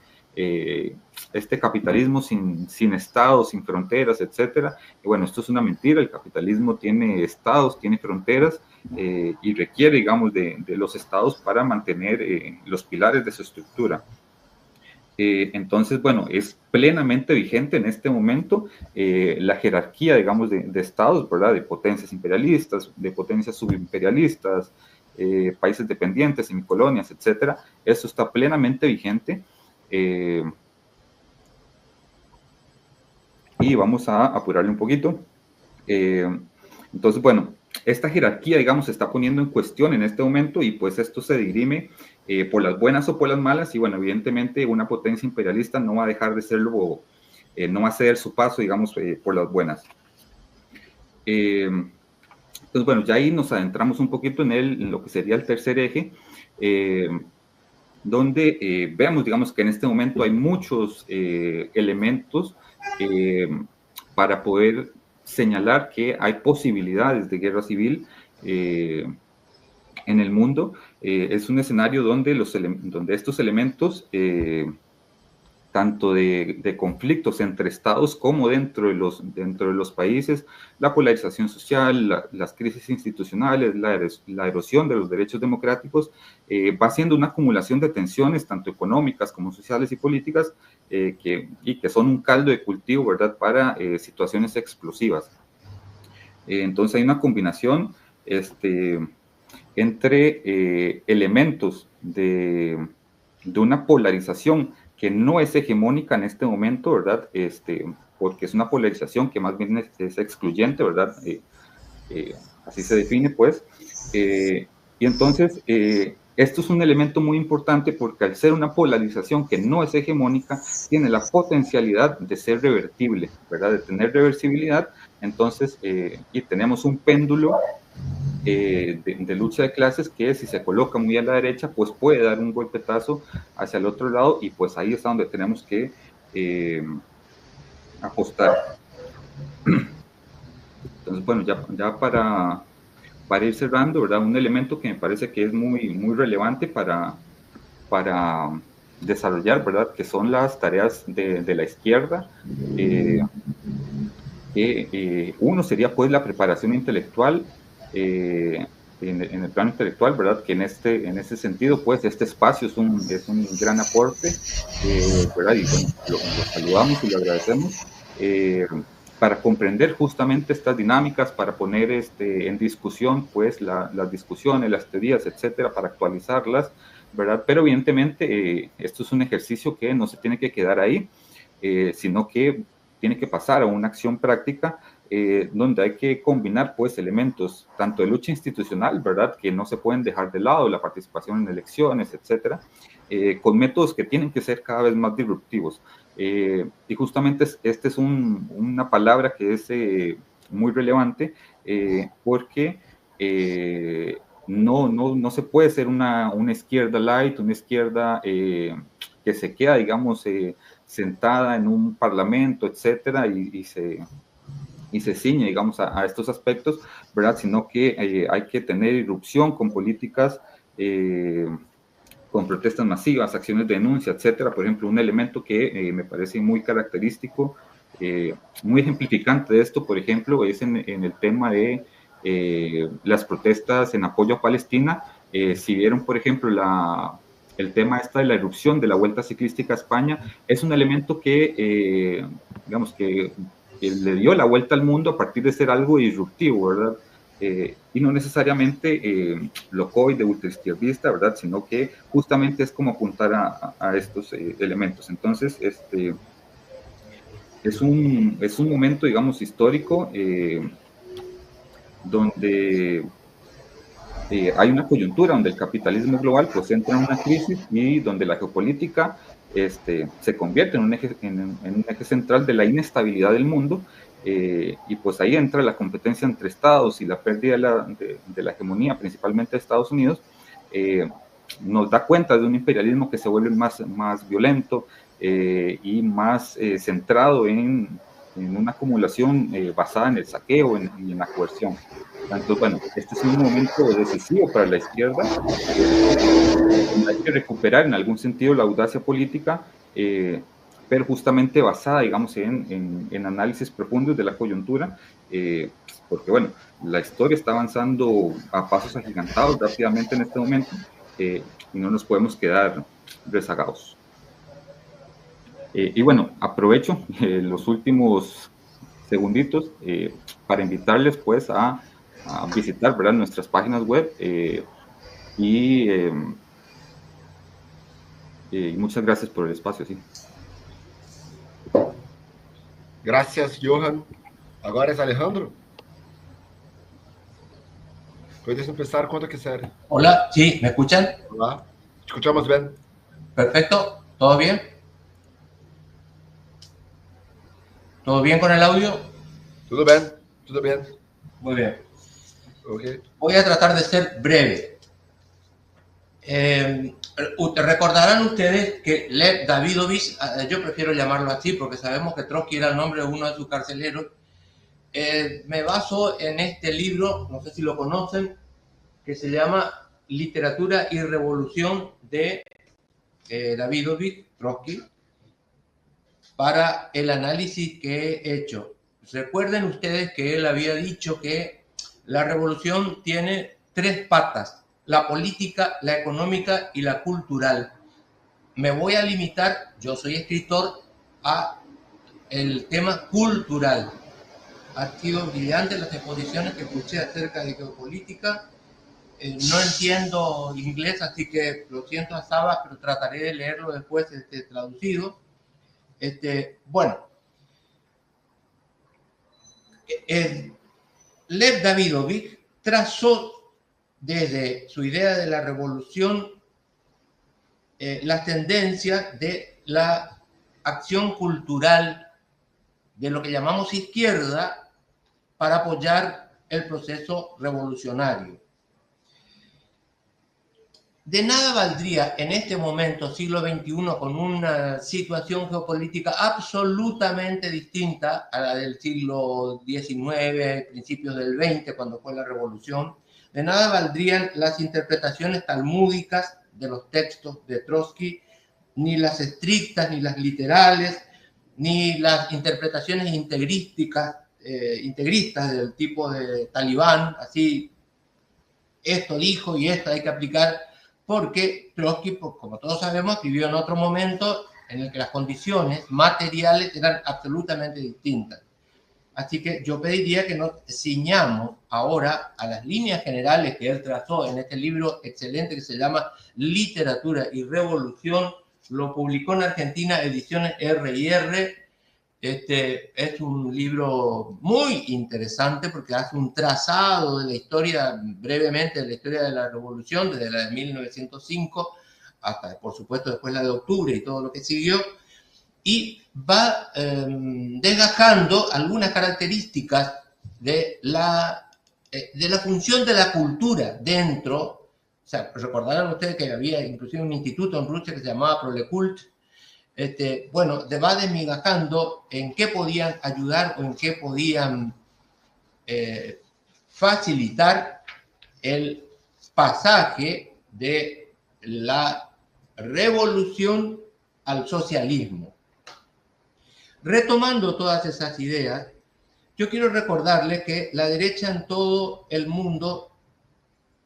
este capitalismo sin estados, sin fronteras, etcétera. Y bueno, esto es una mentira. El capitalismo tiene estados, tiene fronteras, y requiere, digamos, de los estados para mantener los pilares de su estructura. Entonces, bueno, es plenamente vigente en este momento la jerarquía, digamos, de estados, ¿verdad? De potencias imperialistas, de potencias subimperialistas, países dependientes, semicolonias, etcétera. Eso está plenamente vigente. Y vamos a apurarle un poquito. Entonces, bueno, esta jerarquía, digamos, se está poniendo en cuestión en este momento y pues esto se dirime por las buenas o por las malas y bueno, evidentemente una potencia imperialista no va a dejar de serlo, no va a ceder su paso, digamos, por las buenas. Entonces, bueno, ya ahí nos adentramos un poquito en lo que sería el tercer eje, donde veamos, digamos, que en este momento hay muchos elementos para poder señalar que hay posibilidades de guerra civil en el mundo. Es un escenario donde estos elementos, tanto de conflictos entre estados como dentro de los países, la polarización social, las crisis institucionales, la erosión de los derechos democráticos, va siendo una acumulación de tensiones, tanto económicas como sociales y políticas, que son un caldo de cultivo, ¿verdad?, para situaciones explosivas. Entonces hay una combinación entre elementos de una polarización que no es hegemónica en este momento, ¿verdad? Porque es una polarización que más bien es excluyente, ¿verdad? Así se define, pues. Y entonces, esto es un elemento muy importante porque al ser una polarización que no es hegemónica, tiene la potencialidad de ser revertible, ¿verdad? De tener reversibilidad. Entonces, y tenemos un péndulo de lucha de clases que si se coloca muy a la derecha, pues puede dar un golpetazo hacia el otro lado y pues ahí está donde tenemos que apostar. Entonces, bueno, ya para ir cerrando, ¿verdad? Un elemento que me parece que es muy, muy relevante para desarrollar, ¿verdad? Que son las tareas de la izquierda. Uno sería pues la preparación intelectual en el plano intelectual, ¿verdad? Que en ese sentido, pues, este espacio es un gran aporte, ¿verdad? Y bueno, lo saludamos y lo agradecemos, para comprender justamente estas dinámicas, para poner en discusión, pues, las discusiones, las teorías, etcétera, para actualizarlas, ¿verdad? Pero evidentemente esto es un ejercicio que no se tiene que quedar ahí, sino que tiene que pasar a una acción práctica, donde hay que combinar, pues, elementos tanto de lucha institucional, ¿verdad?, que no se pueden dejar de lado, la participación en elecciones, etcétera, con métodos que tienen que ser cada vez más disruptivos. Y justamente esta es una palabra que es muy relevante, porque no se puede ser una izquierda light, una izquierda que se queda, digamos, sentada en un parlamento, etcétera, y se ciñe, digamos, a estos aspectos, ¿verdad? Sino que hay que tener irrupción con políticas, con protestas masivas, acciones de denuncia, etcétera. Por ejemplo, un elemento que me parece muy característico, muy ejemplificante de esto, por ejemplo, es en el tema de las protestas en apoyo a Palestina. Si vieron, por ejemplo, el tema de la irrupción de la Vuelta Ciclística a España, es un elemento que, digamos, que le dio la vuelta al mundo a partir de ser algo disruptivo, ¿verdad? Y no necesariamente locoide, ultraizquierdista, ¿verdad? Sino que justamente es como apuntar a estos elementos. Entonces, es un momento, digamos, histórico, donde hay una coyuntura donde el capitalismo global pues entra en una crisis y donde la geopolítica se convierte en un eje central de la inestabilidad del mundo, y pues ahí entra la competencia entre estados y la pérdida de la hegemonía, principalmente de Estados Unidos. Nos da cuenta de un imperialismo que se vuelve más violento y más centrado en una acumulación basada en el saqueo y en la coerción. Entonces, bueno, este es un momento decisivo para la izquierda. Hay que recuperar en algún sentido la audacia política, pero justamente basada, digamos, en análisis profundos de la coyuntura, porque, bueno, la historia está avanzando a pasos agigantados rápidamente en este momento, y no nos podemos quedar rezagados. Y bueno, aprovecho los últimos segunditos para invitarles, pues, a visitar, ¿verdad?, nuestras páginas web, y muchas gracias por el espacio. Sí. Gracias, Johan. Agora es Alejandro. Puedes empezar cuando quieras. Hola, sí, ¿me escuchan? Hola, escuchamos bien. Perfecto, ¿todo bien? ¿Todo bien con el audio? Todo bien, todo bien. Muy bien. Okay. Voy a tratar de ser breve. Recordarán ustedes que Lev Davidovich, yo prefiero llamarlo así porque sabemos que Trotsky era el nombre de uno de sus carceleros. Me baso en este libro, no sé si lo conocen, que se llama Literatura y Revolución de Davidovich, Trotsky, para el análisis que he hecho. Recuerden ustedes que él había dicho que la revolución tiene tres patas: la política, la económica y la cultural. Me voy a limitar, yo soy escritor, a el tema cultural. Han sido brillantes las exposiciones que escuché acerca de geopolítica. No entiendo inglés, así que lo siento a Sabas, pero trataré de leerlo después traducido. Bueno, Lev Davidovich trazó desde su idea de la revolución las tendencias de la acción cultural de lo que llamamos izquierda para apoyar el proceso revolucionario. De nada valdría en este momento, siglo XXI, con una situación geopolítica absolutamente distinta a la del siglo XIX, principios del XX, cuando fue la revolución. De nada valdrían las interpretaciones talmúdicas de los textos de Trotsky, ni las estrictas, ni las literales, ni las interpretaciones integristas del tipo de Talibán, así esto dijo y esto hay que aplicar, porque Trotsky, como todos sabemos, vivió en otro momento en el que las condiciones materiales eran absolutamente distintas. Así que yo pediría que nos ciñamos ahora a las líneas generales que él trazó en este libro excelente que se llama Literatura y Revolución. Lo publicó en Argentina, Ediciones R&R. Es un libro muy interesante porque hace un trazado de la historia, brevemente, de la historia de la Revolución, desde la de 1905 hasta, por supuesto, después la de octubre y todo lo que siguió, y va desgajando algunas características de la función de la cultura dentro. O sea, recordarán ustedes que había inclusive un instituto en Rusia que se llamaba Prolekult. Bueno, va desmigajando en qué podían ayudar o en qué podían facilitar el pasaje de la revolución al socialismo. Retomando todas esas ideas, yo quiero recordarles que la derecha en todo el mundo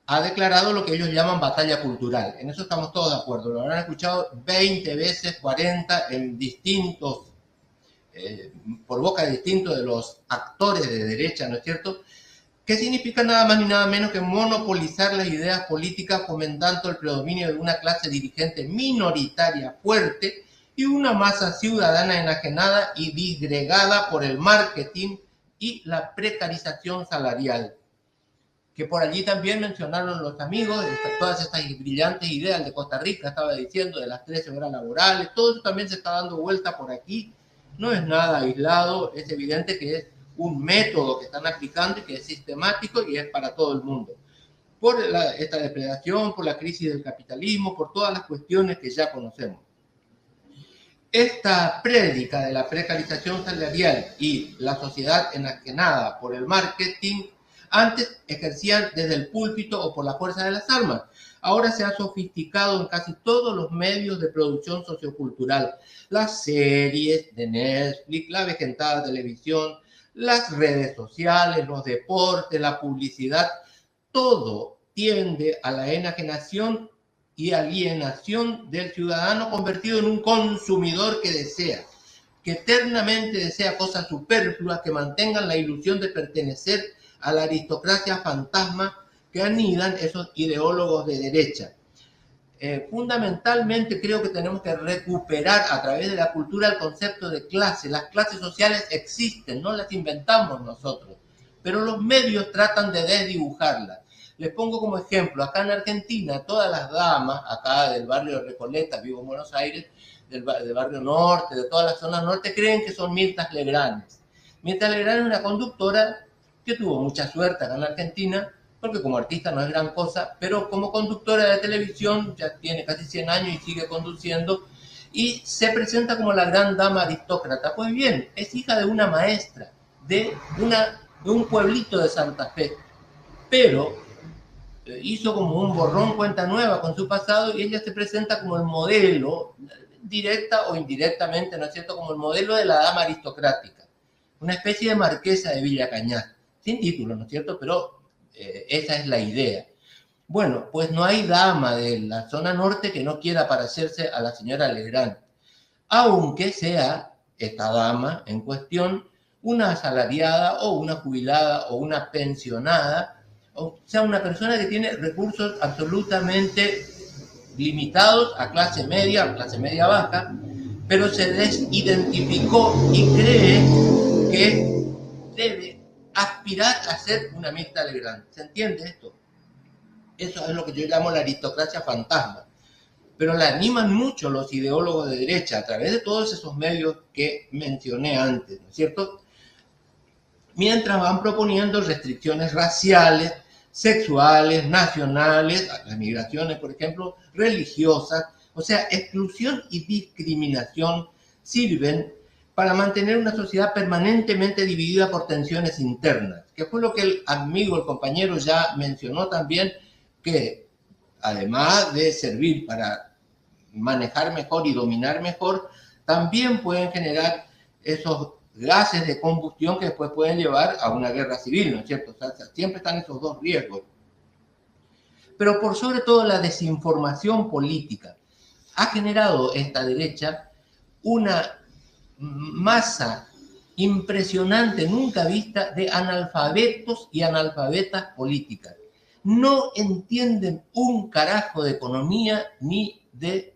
ha declarado lo que ellos llaman batalla cultural. En eso estamos todos de acuerdo. Lo habrán escuchado 20 veces, 40, en distintos, por boca de distintos de los actores de derecha, ¿no es cierto? ¿Qué significa nada más ni nada menos que monopolizar las ideas políticas fomentando el predominio de una clase dirigente minoritaria fuerte y una masa ciudadana enajenada y disgregada por el marketing y la precarización salarial? Que por allí también mencionaron los amigos, todas estas brillantes ideas de Costa Rica, estaba diciendo, de las 13 horas laborales, todo eso también se está dando vuelta por aquí, no es nada aislado, es evidente que es un método que están aplicando y que es sistemático y es para todo el mundo. Por esta depredación, por la crisis del capitalismo, por todas las cuestiones que ya conocemos. Esta prédica de la precarización salarial y la sociedad enajenada por el marketing antes ejercían desde el púlpito o por la fuerza de las armas. Ahora se ha sofisticado en casi todos los medios de producción sociocultural. Las series de Netflix, la vejentada televisión, las redes sociales, los deportes, la publicidad, todo tiende a la enajenación y alienación del ciudadano convertido en un consumidor que desea, que eternamente desea cosas superfluas que mantengan la ilusión de pertenecer a la aristocracia fantasma que anidan esos ideólogos de derecha. Fundamentalmente creo que tenemos que recuperar a través de la cultura el concepto de clase. Las clases sociales existen, no las inventamos nosotros, pero los medios tratan de desdibujarlas. Les pongo como ejemplo, acá en Argentina, todas las damas, acá del barrio de Recoleta, vivo en Buenos Aires, del barrio norte, de todas las zonas norte, creen que son Mirta Legrand. Mirta Legrand es una conductora que tuvo mucha suerte acá en Argentina, porque como artista no es gran cosa, pero como conductora de televisión ya tiene casi 100 años y sigue conduciendo, y se presenta como la gran dama aristócrata. Pues bien, es hija de una maestra, de un pueblito de Santa Fe, pero hizo como un borrón cuenta nueva con su pasado y ella se presenta como el modelo, directa o indirectamente, ¿no es cierto?, como el modelo de la dama aristocrática, una especie de marquesa de Villa Cañas, sin título, ¿no es cierto?, pero esa es la idea. Bueno, pues no hay dama de la zona norte que no quiera parecerse a la señora Legrand, aunque sea esta dama en cuestión una asalariada o una jubilada o una pensionada, o sea, una persona que tiene recursos absolutamente limitados a clase media baja, pero se desidentificó y cree que debe aspirar a ser una Mirta Legrand. ¿Se entiende esto? Eso es lo que yo llamo la aristocracia fantasma. Pero la animan mucho los ideólogos de derecha a través de todos esos medios que mencioné antes, ¿no es cierto? Mientras van proponiendo restricciones raciales, sexuales, nacionales, las migraciones, por ejemplo, religiosas, o sea, exclusión y discriminación sirven para mantener una sociedad permanentemente dividida por tensiones internas, que fue lo que el amigo, el compañero ya mencionó también, que además de servir para manejar mejor y dominar mejor, también pueden generar esos gases de combustión que después pueden llevar a una guerra civil, ¿no es cierto? O sea, siempre están esos dos riesgos. pero por sobre todo la desinformación política. Ha generado esta derecha una masa impresionante, nunca vista, de analfabetos y analfabetas políticas. No entienden un carajo de economía, ni de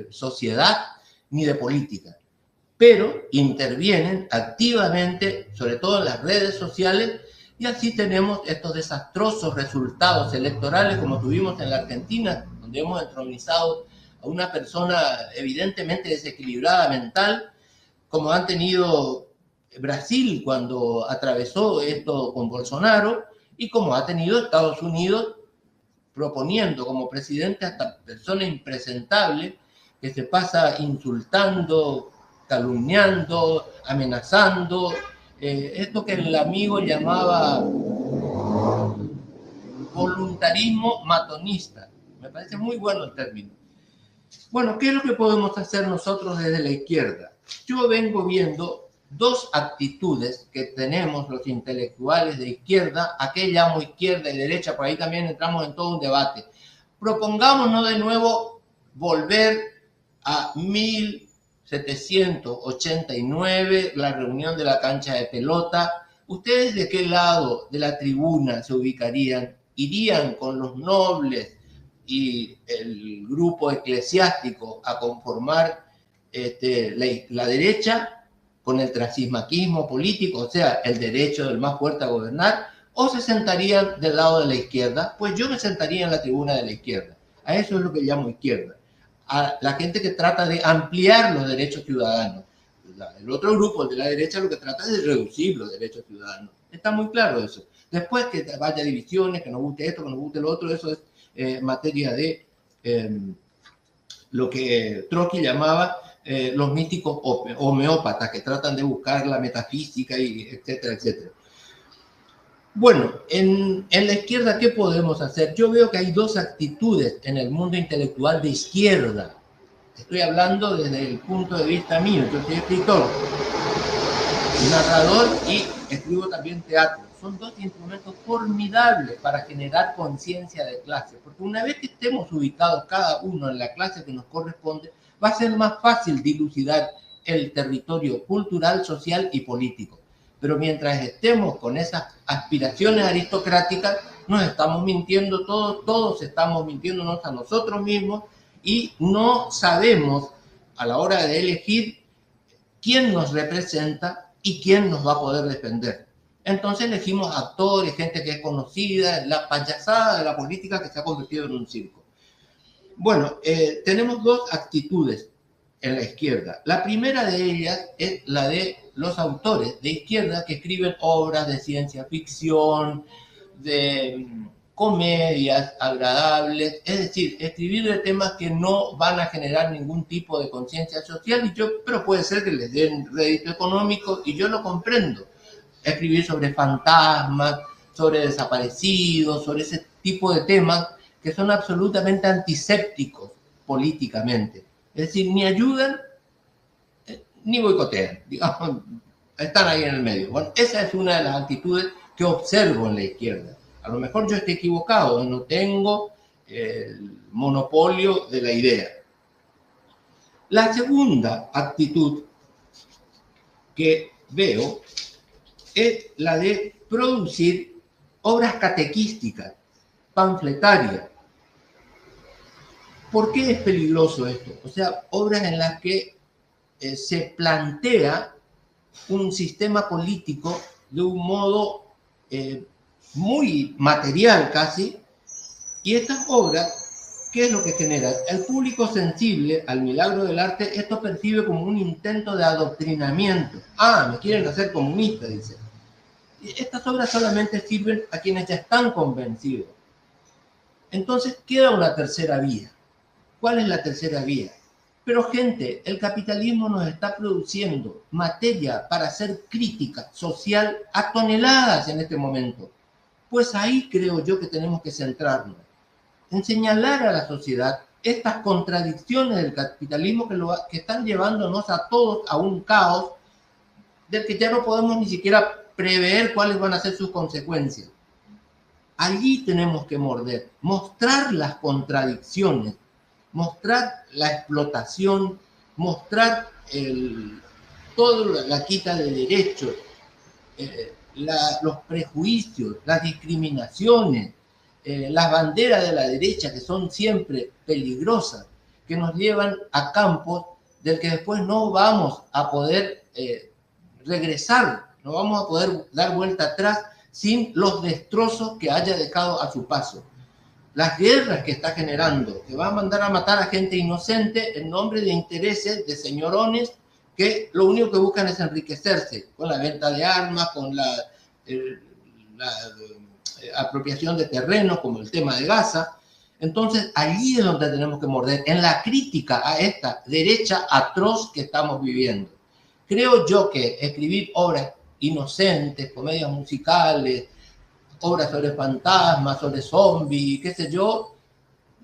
sociedad, ni de política, pero intervienen activamente, sobre todo en las redes sociales, y así tenemos estos desastrosos resultados electorales como tuvimos en la Argentina, donde hemos entronizado a una persona evidentemente desequilibrada mental, como han tenido Brasil cuando atravesó esto con Bolsonaro, y como ha tenido Estados Unidos proponiendo como presidente a esta persona impresentable que se pasa insultando, calumniando, amenazando, esto que el amigo llamaba voluntarismo matonista. Me parece muy bueno el término. Bueno, ¿qué es lo que podemos hacer nosotros desde la izquierda? Yo vengo viendo dos actitudes que tenemos los intelectuales de izquierda, ¿a qué llamo izquierda y derecha? Por ahí también entramos en todo un debate. Propongámonos de nuevo volver a 1789, la reunión de la cancha de pelota. ¿Ustedes de qué lado de la tribuna se ubicarían? ¿Irían con los nobles y el grupo eclesiástico a conformar la derecha con el trasismaquismo político, o sea, el derecho del más fuerte a gobernar, o se sentarían del lado de la izquierda? Pues yo me sentaría en la tribuna de la izquierda. A eso es lo que llamo izquierda. A la gente que trata de ampliar los derechos ciudadanos. El otro grupo, el de la derecha, lo que trata es de reducir los derechos ciudadanos. Está muy claro eso. Después que vaya divisiones, que nos guste esto, que nos guste lo otro, eso es materia de lo que Trotsky llamaba los místicos homeópatas, que tratan de buscar la metafísica, y etcétera, etcétera. Bueno, en la izquierda, ¿qué podemos hacer? Yo veo que hay dos actitudes en el mundo intelectual de izquierda. Estoy hablando desde el punto de vista mío. Yo soy escritor, narrador y escribo también teatro. Son dos instrumentos formidables para generar conciencia de clase, porque una vez que estemos ubicados cada uno en la clase que nos corresponde, va a ser más fácil dilucidar el territorio cultural, social y político. Pero mientras estemos con esas aspiraciones aristocráticas, nos estamos mintiendo todos estamos mintiéndonos a nosotros mismos, y no sabemos a la hora de elegir quién nos representa y quién nos va a poder defender. Entonces elegimos actores, gente que es conocida, la payasada de la política que se ha convertido en un circo. Bueno, tenemos dos actitudes en la izquierda. La primera de ellas es la de los autores de izquierda que escriben obras de ciencia ficción, de comedias agradables, es decir, escribir de temas que no van a generar ningún tipo de conciencia social, pero puede ser que les den rédito económico, y yo lo comprendo. Escribir sobre fantasmas, sobre desaparecidos, sobre ese tipo de temas que son absolutamente antisépticos políticamente. Es decir, ni ayudan ni boicotean, digamos, están ahí en el medio. Bueno, esa es una de las actitudes que observo en la izquierda. A lo mejor yo estoy equivocado, no tengo el monopolio de la idea. La segunda actitud que veo es la de producir obras catequísticas, panfletarias. ¿Por qué es peligroso esto? O sea, obras en las que se plantea un sistema político de un modo muy material casi, y estas obras, ¿qué es lo que generan? El público sensible al milagro del arte esto percibe como un intento de adoctrinamiento. Ah, me quieren hacer comunista, dice. Estas obras solamente sirven a quienes ya están convencidos. Entonces queda una tercera vía. ¿Cuál es la tercera vía? Pero gente, el capitalismo nos está produciendo materia para hacer crítica social a toneladas en este momento. Pues ahí creo yo que tenemos que centrarnos, en señalar a la sociedad estas contradicciones del capitalismo que están llevándonos a todos a un caos del que ya no podemos ni siquiera prever cuáles van a ser sus consecuencias. Allí tenemos que morder, mostrar las contradicciones, mostrar la explotación, mostrar toda la quita de derechos, los prejuicios, las discriminaciones, las banderas de la derecha que son siempre peligrosas, que nos llevan a campos del que después no vamos a poder regresar, no vamos a poder dar vuelta atrás sin los destrozos que haya dejado a su paso. Las guerras que está generando, que va a mandar a matar a gente inocente en nombre de intereses de señorones que lo único que buscan es enriquecerse con la venta de armas, con la apropiación de terrenos, como el tema de Gaza. Entonces, allí es donde tenemos que morder, en la crítica a esta derecha atroz que estamos viviendo. Creo yo que escribir obras inocentes, comedias musicales, obras sobre fantasmas, sobre zombies, qué sé yo,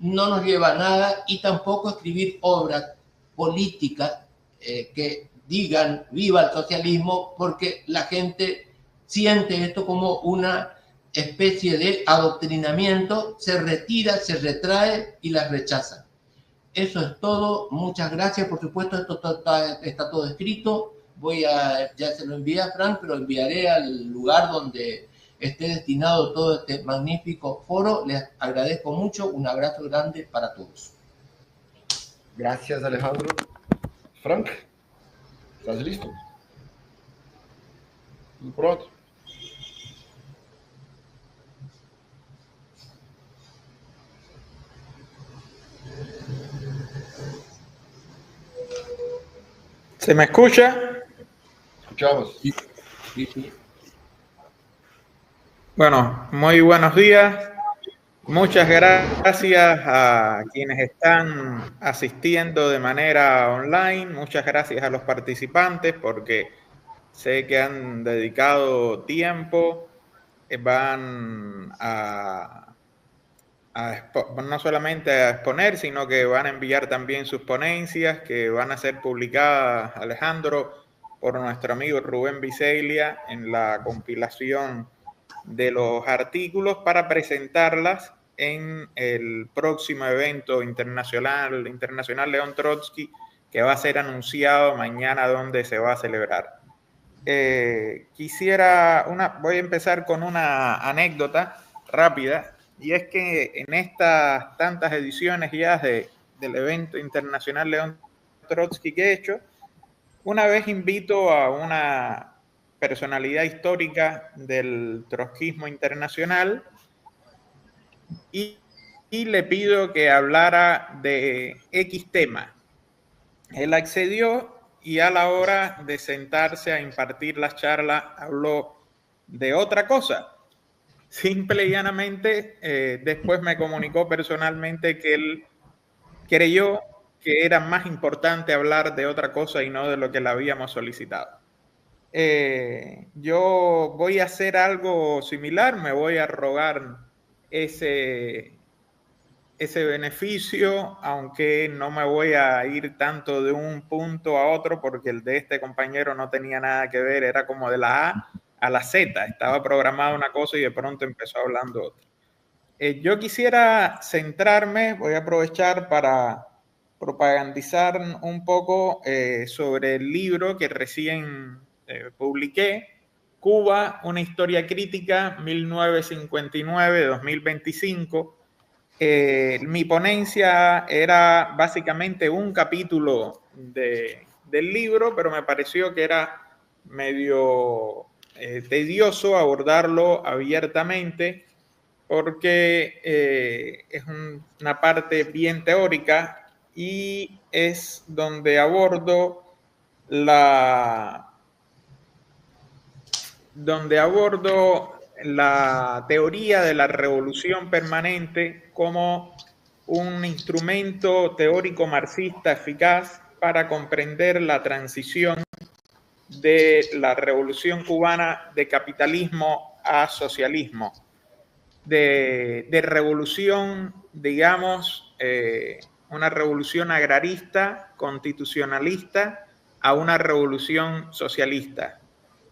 no nos lleva a nada, y tampoco escribir obras políticas que digan viva el socialismo, porque la gente siente esto como una especie de adoctrinamiento, se retira, se retrae y las rechaza. Eso es todo, muchas gracias, por supuesto esto está todo escrito, ya se lo envié a Frank, pero enviaré al lugar donde esté destinado todo este magnífico foro. Les agradezco mucho, un abrazo grande para todos. Gracias, Alejandro. Frank, ¿estás listo? Pronto. ¿Se me escucha? Escuchamos. Sí. Bueno, muy buenos días. Muchas gracias a quienes están asistiendo de manera online. Muchas gracias a los participantes porque sé que han dedicado tiempo. Van no solamente a exponer, sino que van a enviar también sus ponencias que van a ser publicadas, Alejandro, por nuestro amigo Rubén Biseglia en la compilación de los artículos para presentarlas en el próximo evento internacional León Trotsky, que va a ser anunciado mañana donde se va a celebrar. Voy a empezar con una anécdota rápida, y es que en estas tantas ediciones ya del evento internacional León Trotsky que he hecho, una vez invito a una personalidad histórica del trotskismo internacional y le pido que hablara de X tema. Él accedió y a la hora de sentarse a impartir la charla habló de otra cosa. Simple y llanamente, después me comunicó personalmente que él creyó que era más importante hablar de otra cosa y no de lo que le habíamos solicitado. Yo voy a hacer algo similar, me voy a rogar ese beneficio, aunque no me voy a ir tanto de un punto a otro, porque el de este compañero no tenía nada que ver, era como de la A a la Z, estaba programada una cosa y de pronto empezó hablando otra. Yo quisiera centrarme, voy a aprovechar para propagandizar un poco sobre el libro que recién publiqué, Cuba, una historia crítica, 1959-2025. Mi ponencia era básicamente un capítulo del libro, pero me pareció que era medio tedioso abordarlo abiertamente porque es una parte bien teórica y es donde abordo la teoría de la revolución permanente como un instrumento teórico marxista eficaz para comprender la transición de la revolución cubana de capitalismo a socialismo, de revolución, digamos, una revolución agrarista, constitucionalista, a una revolución socialista.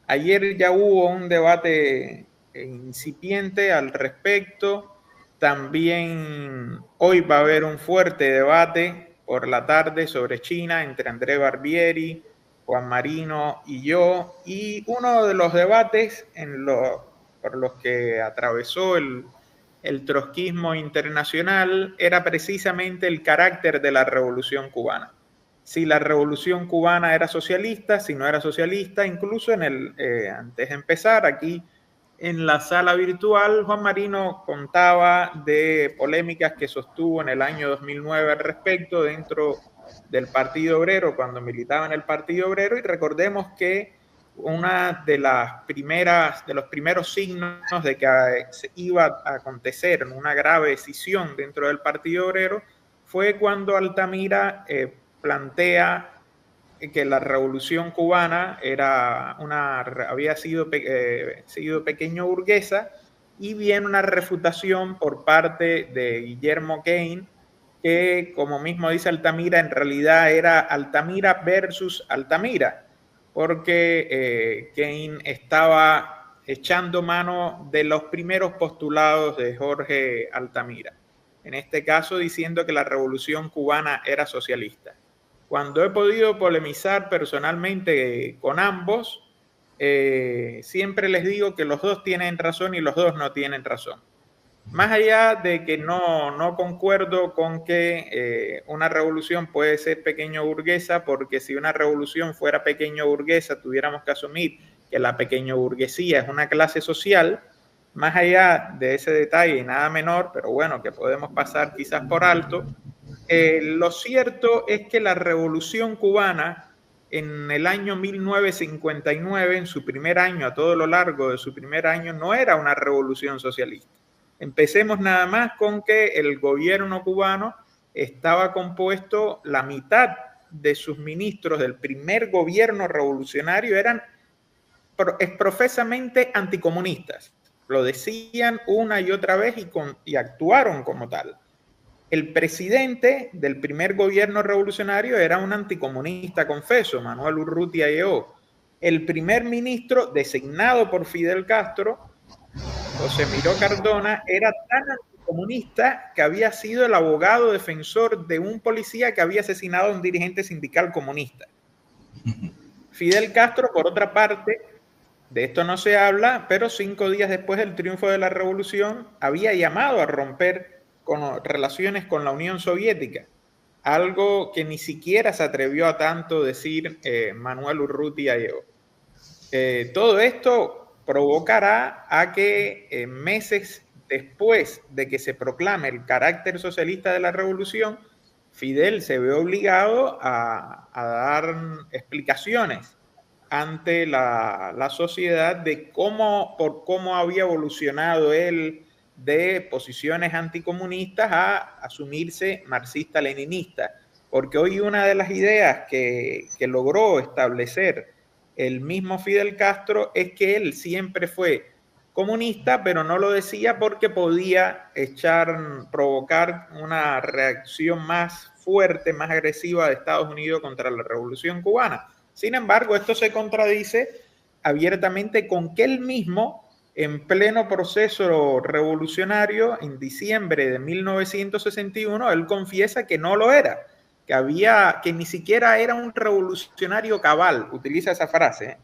Ayer ya hubo un debate incipiente al respecto. También hoy va a haber un fuerte debate por la tarde sobre China entre André Barbieri, Juan Marino y yo. Y uno de los debates por los que atravesó el trotskismo internacional era precisamente el carácter de la Revolución Cubana. Si la Revolución Cubana era socialista, si no era socialista, incluso antes de empezar aquí en la sala virtual, Juan Marino contaba de polémicas que sostuvo en el año 2009 al respecto dentro del Partido Obrero, cuando militaba en el Partido Obrero, y recordemos que una de los primeros signos de que iba a acontecer una grave escisión dentro del Partido Obrero fue cuando Altamira plantea que la Revolución Cubana había sido pequeño burguesa, y viene una refutación por parte de Guillermo Kane, que, como mismo dice Altamira, en realidad era Altamira versus Altamira, porque Kane estaba echando mano de los primeros postulados de Jorge Altamira, en este caso diciendo que la Revolución Cubana era socialista. Cuando he podido polemizar personalmente con ambos, siempre les digo que los dos tienen razón y los dos no tienen razón. Más allá de que no concuerdo con que una revolución puede ser pequeño burguesa, porque si una revolución fuera pequeño burguesa tuviéramos que asumir que la pequeño burguesía es una clase social. Más allá de ese detalle, y nada menor, pero bueno, que podemos pasar quizás por alto, lo cierto es que la Revolución Cubana en el año 1959, en su primer año, a todo lo largo de su primer año, no era una revolución socialista. Empecemos nada más con que el gobierno cubano estaba compuesto, la mitad de sus ministros del primer gobierno revolucionario eran profesamente anticomunistas. Lo decían una y otra vez y actuaron como tal. El presidente del primer gobierno revolucionario era un anticomunista confeso, Manuel Urrutia Lleó. El primer ministro designado por Fidel Castro, José Miró Cardona, era tan anticomunista que había sido el abogado defensor de un policía que había asesinado a un dirigente sindical comunista. Fidel Castro, por otra parte, de esto no se habla, pero 5 días después del triunfo de la revolución había llamado a romper relaciones con la Unión Soviética, algo que ni siquiera se atrevió a tanto decir Manuel Urrutia Lleó. Todo esto provocará a que meses después de que se proclame el carácter socialista de la revolución, Fidel se ve obligado a dar explicaciones ante la sociedad de cómo había evolucionado él de posiciones anticomunistas a asumirse marxista-leninista, porque hoy una de las ideas que logró establecer el mismo Fidel Castro es que él siempre fue comunista, pero no lo decía porque podía provocar una reacción más fuerte, más agresiva de Estados Unidos contra la Revolución Cubana. Sin embargo, esto se contradice abiertamente con que él mismo, en pleno proceso revolucionario, en diciembre de 1961, él confiesa que no lo era, que ni siquiera era un revolucionario cabal, utiliza esa frase.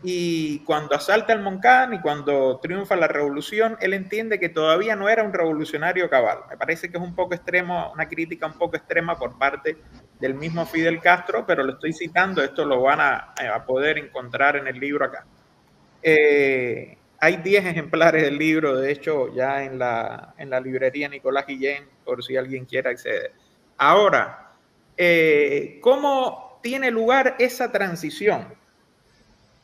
Y cuando asalta el Moncán y cuando triunfa la revolución, él entiende que todavía no era un revolucionario cabal. Me parece que es un poco extremo, una crítica un poco extrema por parte del mismo Fidel Castro, pero lo estoy citando, esto lo van a poder encontrar en el libro acá. Hay 10 ejemplares del libro, de hecho, ya en la librería Nicolás Guillén, por si alguien quiere acceder. Ahora, ¿cómo tiene lugar esa transición?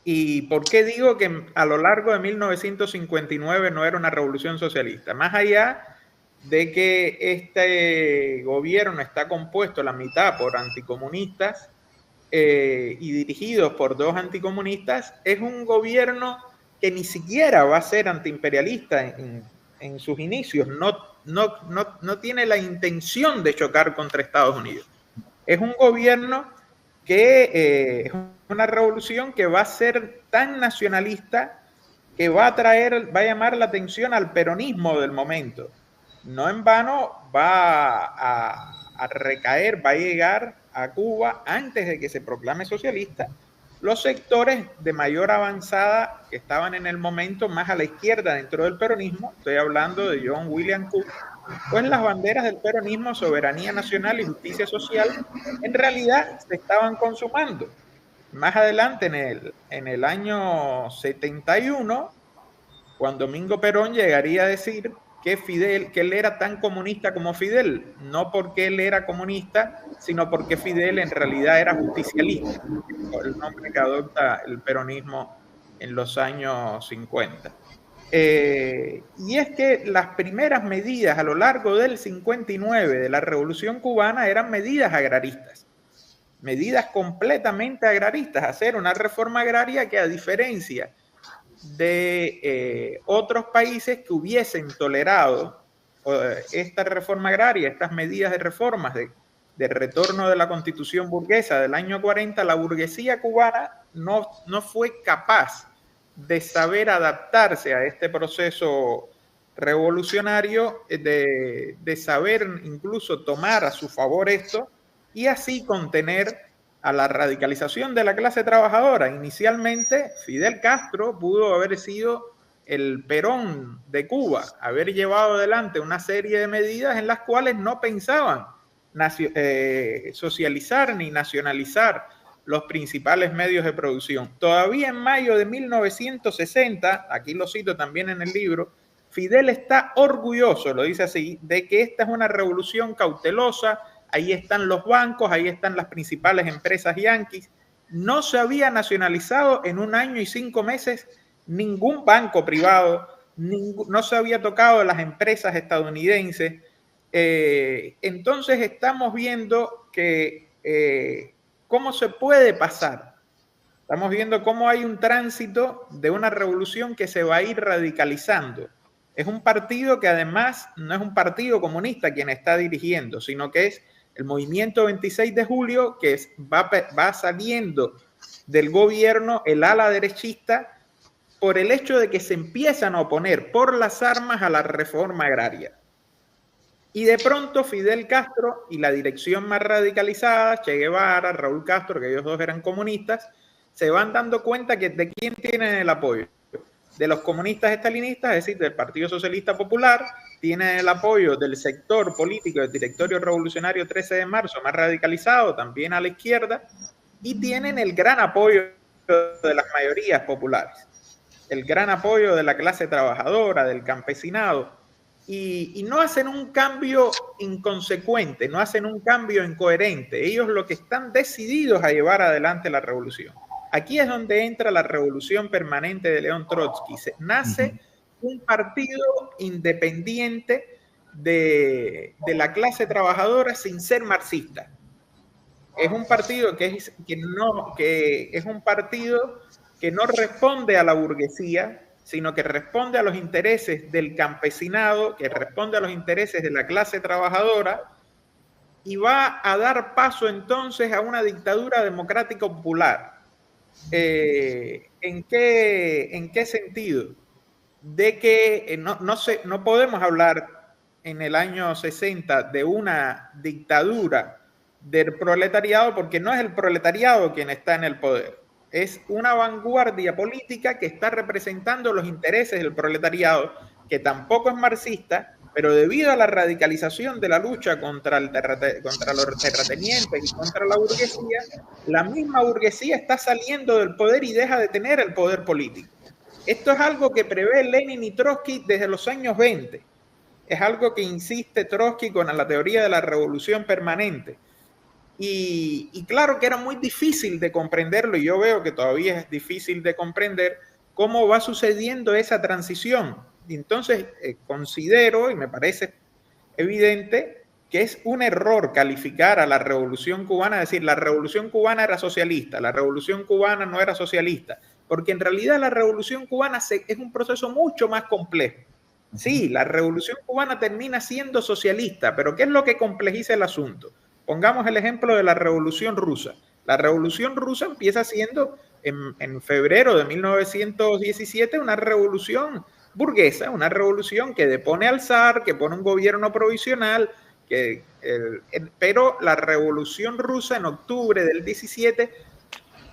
¿Y por qué digo que a lo largo de 1959 no era una revolución socialista? Más allá de que este gobierno está compuesto la mitad por anticomunistas y dirigidos por 2 anticomunistas, es un gobierno que ni siquiera va a ser antiimperialista en sus inicios, no tiene la intención de chocar contra Estados Unidos. Es un gobierno que es una revolución que va a ser tan nacionalista que va a llamar la atención al peronismo del momento. No en vano va a recaer, va a llegar a Cuba antes de que se proclame socialista, los sectores de mayor avanzada que estaban en el momento más a la izquierda dentro del peronismo, estoy hablando de John William Cook, pues las banderas del peronismo, soberanía nacional y justicia social, en realidad se estaban consumando. Más adelante, en el año 71, Juan Domingo Perón llegaría a decir que él era tan comunista como Fidel, no porque él era comunista, sino porque Fidel en realidad era justicialista, el nombre que adopta el peronismo en los años 50. Y es que las primeras medidas a lo largo del 59 de la Revolución Cubana eran medidas agraristas, medidas completamente agraristas, hacer una reforma agraria que, a diferencia de otros países que hubiesen tolerado esta reforma agraria, estas medidas de reformas de retorno de la Constitución burguesa del año 40, la burguesía cubana no fue capaz de saber adaptarse a este proceso revolucionario, de saber incluso tomar a su favor esto y así contener a la radicalización de la clase trabajadora. Inicialmente, Fidel Castro pudo haber sido el Perón de Cuba, haber llevado adelante una serie de medidas en las cuales no pensaban socializar ni nacionalizar los principales medios de producción. Todavía en mayo de 1960, aquí lo cito también en el libro, Fidel está orgulloso, lo dice así, de que esta es una revolución cautelosa. Ahí están los bancos, ahí están las principales empresas yanquis. No se había nacionalizado en 1 año y 5 meses ningún banco privado, no se había tocado las empresas estadounidenses. Entonces estamos viendo que cómo se puede pasar. Estamos viendo cómo hay un tránsito de una revolución que se va a ir radicalizando. Es un partido que además no es un partido comunista quien está dirigiendo, sino que es el movimiento 26 de julio, que va saliendo del gobierno, el ala derechista, por el hecho de que se empiezan a oponer por las armas a la reforma agraria. Y de pronto Fidel Castro y la dirección más radicalizada, Che Guevara, Raúl Castro, que ellos dos eran comunistas, se van dando cuenta de quién tienen el apoyo. De los comunistas estalinistas, es decir, del Partido Socialista Popular, tienen el apoyo del sector político del Directorio Revolucionario 13 de marzo, más radicalizado, también a la izquierda, y tienen el gran apoyo de las mayorías populares, el gran apoyo de la clase trabajadora, del campesinado, y no hacen un cambio inconsecuente, no hacen un cambio incoherente. Ellos lo que están decididos a llevar adelante la revolución. Aquí es donde entra la revolución permanente de León Trotsky. Nace un partido independiente de la clase trabajadora sin ser marxista. Es un partido que es un partido que no responde a la burguesía, sino que responde a los intereses del campesinado, que responde a los intereses de la clase trabajadora, y va a dar paso entonces a una dictadura democrática popular. ¿En qué sentido? De que no podemos hablar en el año 60 de una dictadura del proletariado, porque no es el proletariado quien está en el poder, es una vanguardia política que está representando los intereses del proletariado, que tampoco es marxista, pero debido a la radicalización de la lucha contra los terratenientes y contra la burguesía, la misma burguesía está saliendo del poder y deja de tener el poder político. Esto es algo que prevé Lenin y Trotsky desde los años 20. Es algo que insiste Trotsky con la teoría de la revolución permanente. Y claro que era muy difícil de comprenderlo, y yo veo que todavía es difícil de comprender cómo va sucediendo esa transición. Y entonces considero, y me parece evidente, que es un error calificar a la revolución cubana, decir la revolución cubana era socialista, la revolución cubana no era socialista, porque en realidad la revolución cubana es un proceso mucho más complejo. Sí, la revolución cubana termina siendo socialista, pero ¿qué es lo que complejiza el asunto? Pongamos el ejemplo de la Revolución Rusa. La Revolución Rusa empieza siendo en febrero de 1917 una revolución burguesa, una revolución que depone al zar, que pone un gobierno provisional, pero la revolución rusa en octubre del 17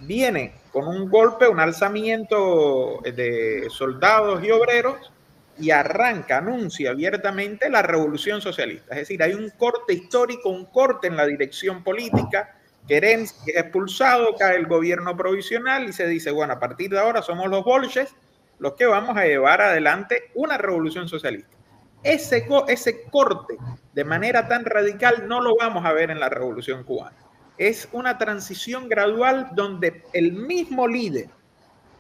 viene con un golpe, un alzamiento de soldados y obreros y anuncia abiertamente la revolución socialista. Es decir, hay un corte histórico, un corte en la dirección política. Kerensky es expulsado, cae el gobierno provisional y se dice, bueno, a partir de ahora somos los bolches los que vamos a llevar adelante una revolución socialista. Ese corte de manera tan radical no lo vamos a ver en la revolución cubana. Es una transición gradual donde el mismo líder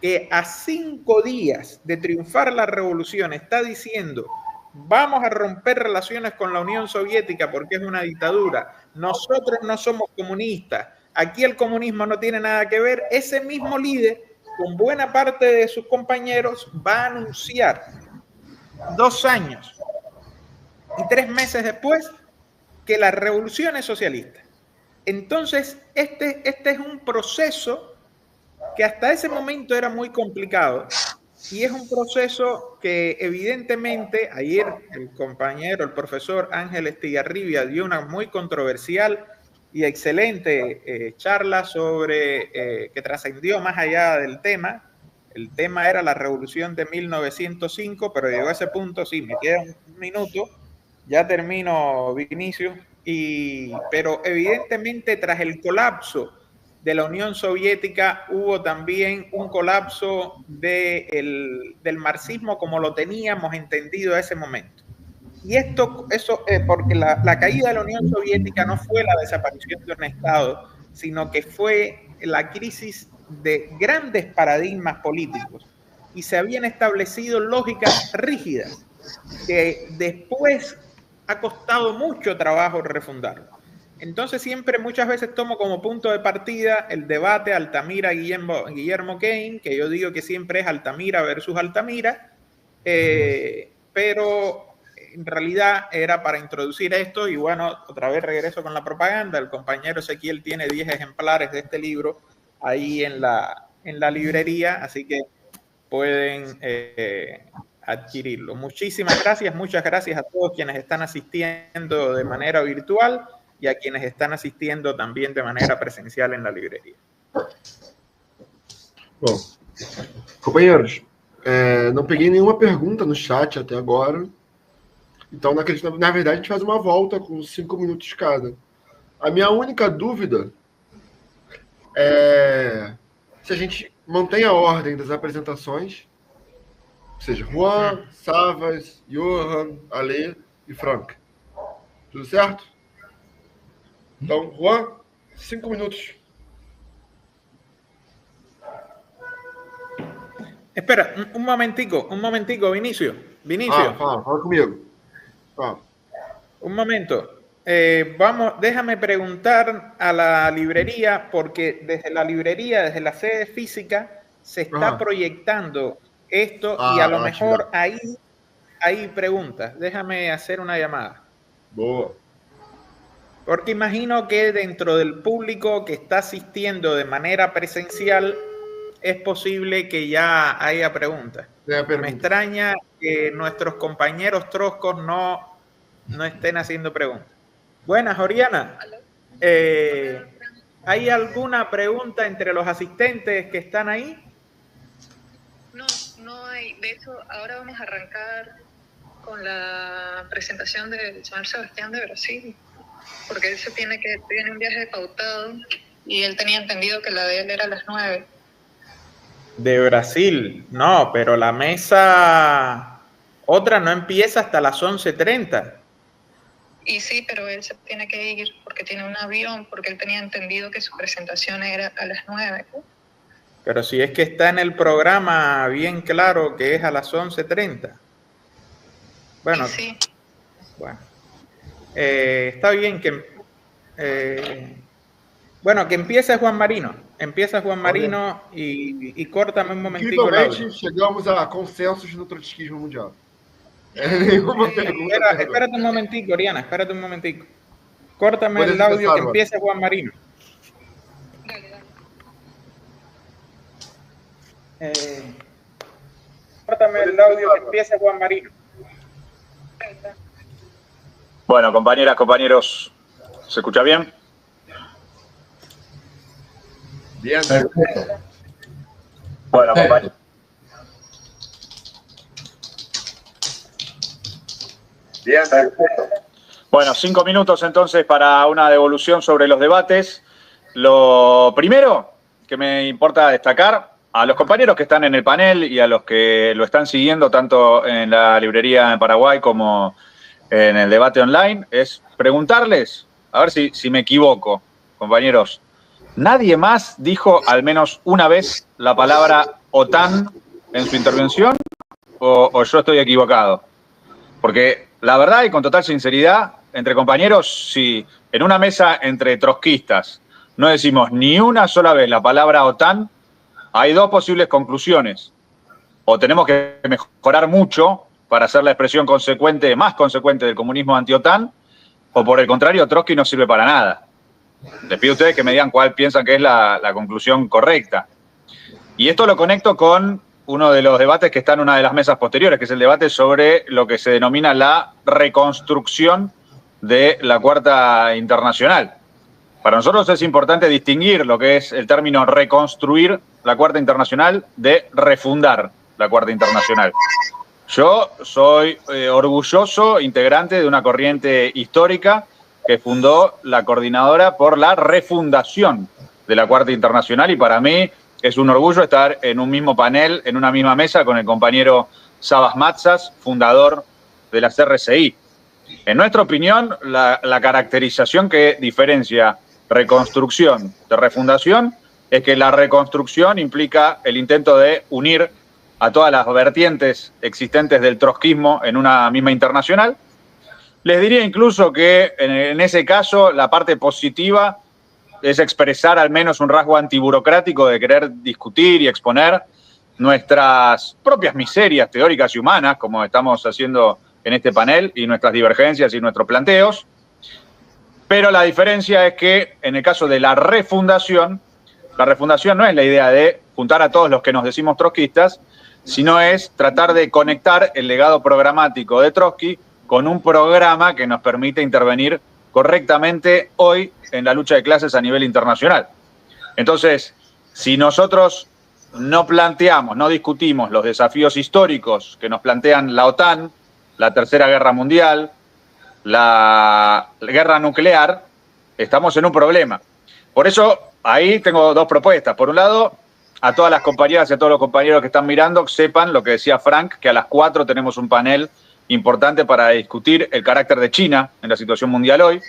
que a 5 días de triunfar la revolución está diciendo vamos a romper relaciones con la Unión Soviética porque es una dictadura, nosotros no somos comunistas, aquí el comunismo no tiene nada que ver, ese mismo líder con buena parte de sus compañeros va a anunciar 2 años y 3 meses después que la revolución es socialista. Entonces, este es un proceso que hasta ese momento era muy complicado y es un proceso que evidentemente ayer el profesor Ángel Estigarribia dio una muy controversial y excelente charla sobre que trascendió más allá del tema. El tema era la revolución de 1905, pero llegó a ese punto, sí, me queda un minuto, ya termino, Vinicius, pero evidentemente tras el colapso de la Unión Soviética hubo también un colapso del marxismo como lo teníamos entendido a ese momento. Y eso porque la caída de la Unión Soviética no fue la desaparición de un Estado, sino que fue la crisis de grandes paradigmas políticos. Y se habían establecido lógicas rígidas que después ha costado mucho trabajo refundarlo. Entonces muchas veces tomo como punto de partida el debate Altamira-Guillermo Kane, que yo digo que siempre es Altamira versus Altamira, pero en realidad era para introducir esto y bueno, otra vez regreso con la propaganda. El compañero Ezequiel tiene 10 ejemplares de este libro ahí en la librería, así que pueden adquirirlo. Muchísimas gracias, muchas gracias a todos quienes están asistiendo de manera virtual y a quienes están asistindo também de maneira presencial na livraria. Bom, companheiros, não peguei nenhuma pergunta no chat até agora, então não acredito. Na verdade, a gente faz uma volta com 5 minutos cada. A minha única dúvida é se a gente mantém a ordem das apresentações, ou seja, Juan, Savas, Johan, Ale e Frank. Tudo certo? Então, Juan, 5 minutos. Espera, un momentico, Vinicio. Fala conmigo. Fala. Un momento. Déjame preguntar a la librería, porque desde la librería, desde la sede física, se está proyectando esto y a lo mejor ahí hay preguntas. Déjame hacer una llamada. Boa. Porque imagino que dentro del público que está asistiendo de manera presencial es posible que ya haya preguntas. Me extraña que nuestros compañeros troscos no estén haciendo preguntas. Buenas, Oriana. ¿Hay alguna pregunta entre los asistentes que están ahí? No hay. De hecho, ahora vamos a arrancar con la presentación del señor Sebastián de Brasil, porque él tiene un viaje pautado y él tenía entendido que la de él era a las 9. De Brasil, no, pero la mesa otra no empieza hasta las 11:30. Y sí, pero él se tiene que ir porque tiene un avión, porque él tenía entendido que su presentación era a las 9. Pero si es que está en el programa bien claro que es a las 11:30. Bueno, sí. Bueno. Está bien que que empiece Juan Marino. Empieza Juan Marino y córtame un momentico el audio. Chegamos a consensos no trotskismo mundial. Espérate un momentico, Oriana, espérate un momentico. Córtame el audio que empiece Juan Marino. Dale. Córtame el audio, que empiece Juan Marino. Bueno, compañeras, compañeros, ¿se escucha bien? Bien. Perfecto. Bueno, compañeros. Bien. Bueno, 5 minutos entonces para una devolución sobre los debates. Lo primero que me importa destacar a los compañeros que están en el panel y a los que lo están siguiendo tanto en la librería en Paraguay como en el debate online es preguntarles, a ver si me equivoco, compañeros. ¿Nadie más dijo al menos una vez la palabra OTAN en su intervención o yo estoy equivocado? Porque la verdad y con total sinceridad, entre compañeros, si en una mesa entre trotskistas no decimos ni una sola vez la palabra OTAN, hay dos posibles conclusiones. O tenemos que mejorar mucho para hacer la expresión consecuente, más consecuente del comunismo anti-OTAN, o por el contrario, Trotsky no sirve para nada. Les pido a ustedes que me digan cuál piensan que es la conclusión correcta. Y esto lo conecto con uno de los debates que está en una de las mesas posteriores, que es el debate sobre lo que se denomina la reconstrucción de la Cuarta Internacional. Para nosotros es importante distinguir lo que es el término reconstruir la Cuarta Internacional de refundar la Cuarta Internacional. Yo soy orgulloso integrante de una corriente histórica que fundó la Coordinadora por la Refundación de la Cuarta Internacional y para mí es un orgullo estar en un mismo panel, en una misma mesa con el compañero Sabas Matsas, fundador de la CRCI. En nuestra opinión, la caracterización que diferencia reconstrucción de refundación es que la reconstrucción implica el intento de unir a todas las vertientes existentes del trotskismo en una misma internacional. Les diría incluso que en ese caso la parte positiva es expresar al menos un rasgo antiburocrático de querer discutir y exponer nuestras propias miserias teóricas y humanas, como estamos haciendo en este panel, y nuestras divergencias y nuestros planteos. Pero la diferencia es que en el caso de la refundación no es la idea de juntar a todos los que nos decimos trotskistas, sino es tratar de conectar el legado programático de Trotsky con un programa que nos permite intervenir correctamente hoy en la lucha de clases a nivel internacional. Entonces, si nosotros no planteamos, no discutimos los desafíos históricos que nos plantean la OTAN, la Tercera Guerra Mundial, la guerra nuclear, estamos en un problema. Por eso, ahí tengo dos propuestas. Por un lado, a todas las compañeras y a todos los compañeros que están mirando, sepan lo que decía Frank, que a las 4 tenemos un panel importante para discutir el carácter de China en la situación mundial hoy.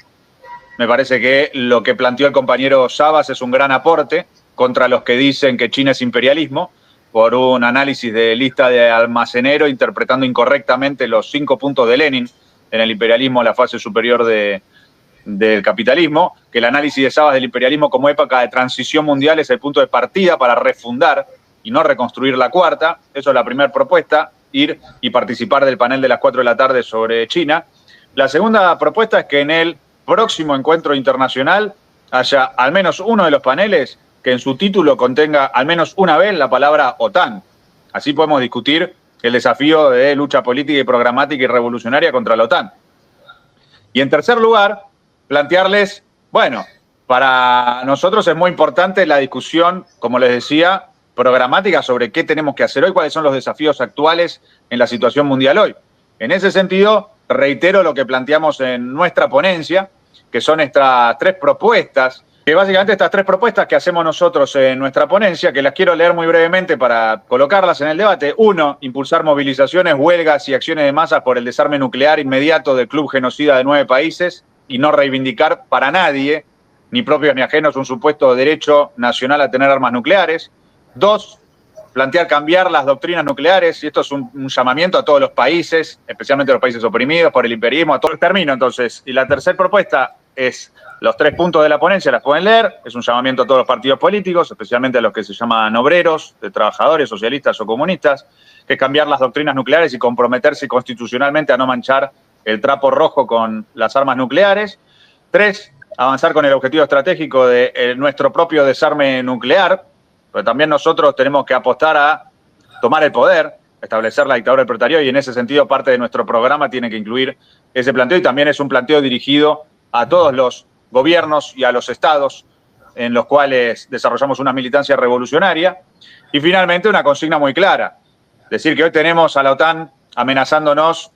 Me parece que lo que planteó el compañero Sabas es un gran aporte contra los que dicen que China es imperialismo, por un análisis de lista de almacenero interpretando incorrectamente los 5 puntos de Lenin en el imperialismo, la fase superior del capitalismo, que el análisis de Sabas del imperialismo como época de transición mundial es el punto de partida para refundar y no reconstruir la cuarta. Eso es la primera propuesta, ir y participar del panel de las 4 de la tarde sobre China. La segunda propuesta es que en el próximo encuentro internacional haya al menos uno de los paneles que en su título contenga al menos una vez la palabra OTAN. Así podemos discutir el desafío de lucha política y programática y revolucionaria contra la OTAN. Y en tercer lugar, plantearles, bueno, para nosotros es muy importante la discusión, como les decía, programática sobre qué tenemos que hacer hoy, cuáles son los desafíos actuales en la situación mundial hoy. En ese sentido, reitero lo que planteamos en nuestra ponencia, que son estas 3 propuestas, que básicamente estas 3 propuestas que hacemos nosotros en nuestra ponencia, que las quiero leer muy brevemente para colocarlas en el debate. 1, impulsar movilizaciones, huelgas y acciones de masa por el desarme nuclear inmediato del club genocida de 9 países y no reivindicar para nadie, ni propios ni ajenos, un supuesto derecho nacional a tener armas nucleares. 2, plantear cambiar las doctrinas nucleares, y esto es un llamamiento a todos los países, especialmente a los países oprimidos por el imperialismo, a todo. Termino entonces. Y la tercera propuesta es los 3 puntos de la ponencia, las pueden leer, es un llamamiento a todos los partidos políticos, especialmente a los que se llaman obreros, de trabajadores, socialistas o comunistas, que es cambiar las doctrinas nucleares y comprometerse constitucionalmente a no manchar el trapo rojo con las armas nucleares. 3, avanzar con el objetivo estratégico de nuestro propio desarme nuclear, pero también nosotros tenemos que apostar a tomar el poder, establecer la dictadura del proletariado, y en ese sentido parte de nuestro programa tiene que incluir ese planteo, y también es un planteo dirigido a todos los gobiernos y a los estados en los cuales desarrollamos una militancia revolucionaria. Y finalmente una consigna muy clara, decir que hoy tenemos a la OTAN amenazándonos,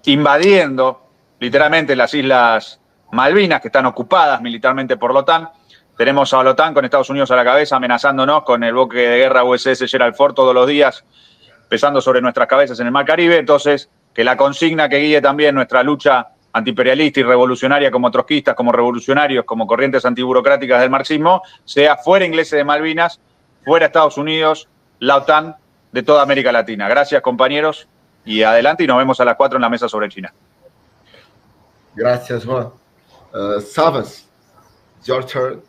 invadiendo literalmente las Islas Malvinas, que están ocupadas militarmente por la OTAN. Tenemos a la OTAN con Estados Unidos a la cabeza amenazándonos con el buque de guerra USS Gerald Ford todos los días, pesando sobre nuestras cabezas en el Mar Caribe. Entonces, que la consigna que guíe también nuestra lucha antiimperialista y revolucionaria como trotskistas, como revolucionarios, como corrientes antiburocráticas del marxismo, sea fuera ingleses de Malvinas, fuera Estados Unidos, la OTAN, de toda América Latina. Gracias, compañeros, y adelante, y nos vemos a las 4 en la mesa sobre China. Gracias, Juan. Savas, your turn.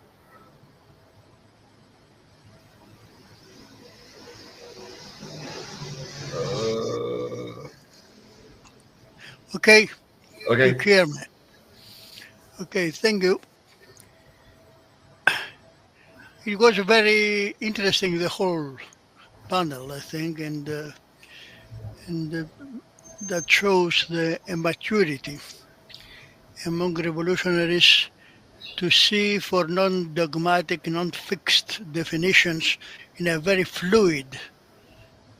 Okay. Okay. You hear me? Okay, thank you. It was very interesting, the whole panel, I think, and that shows the immaturity among revolutionaries to see for non-dogmatic, non-fixed definitions in a very fluid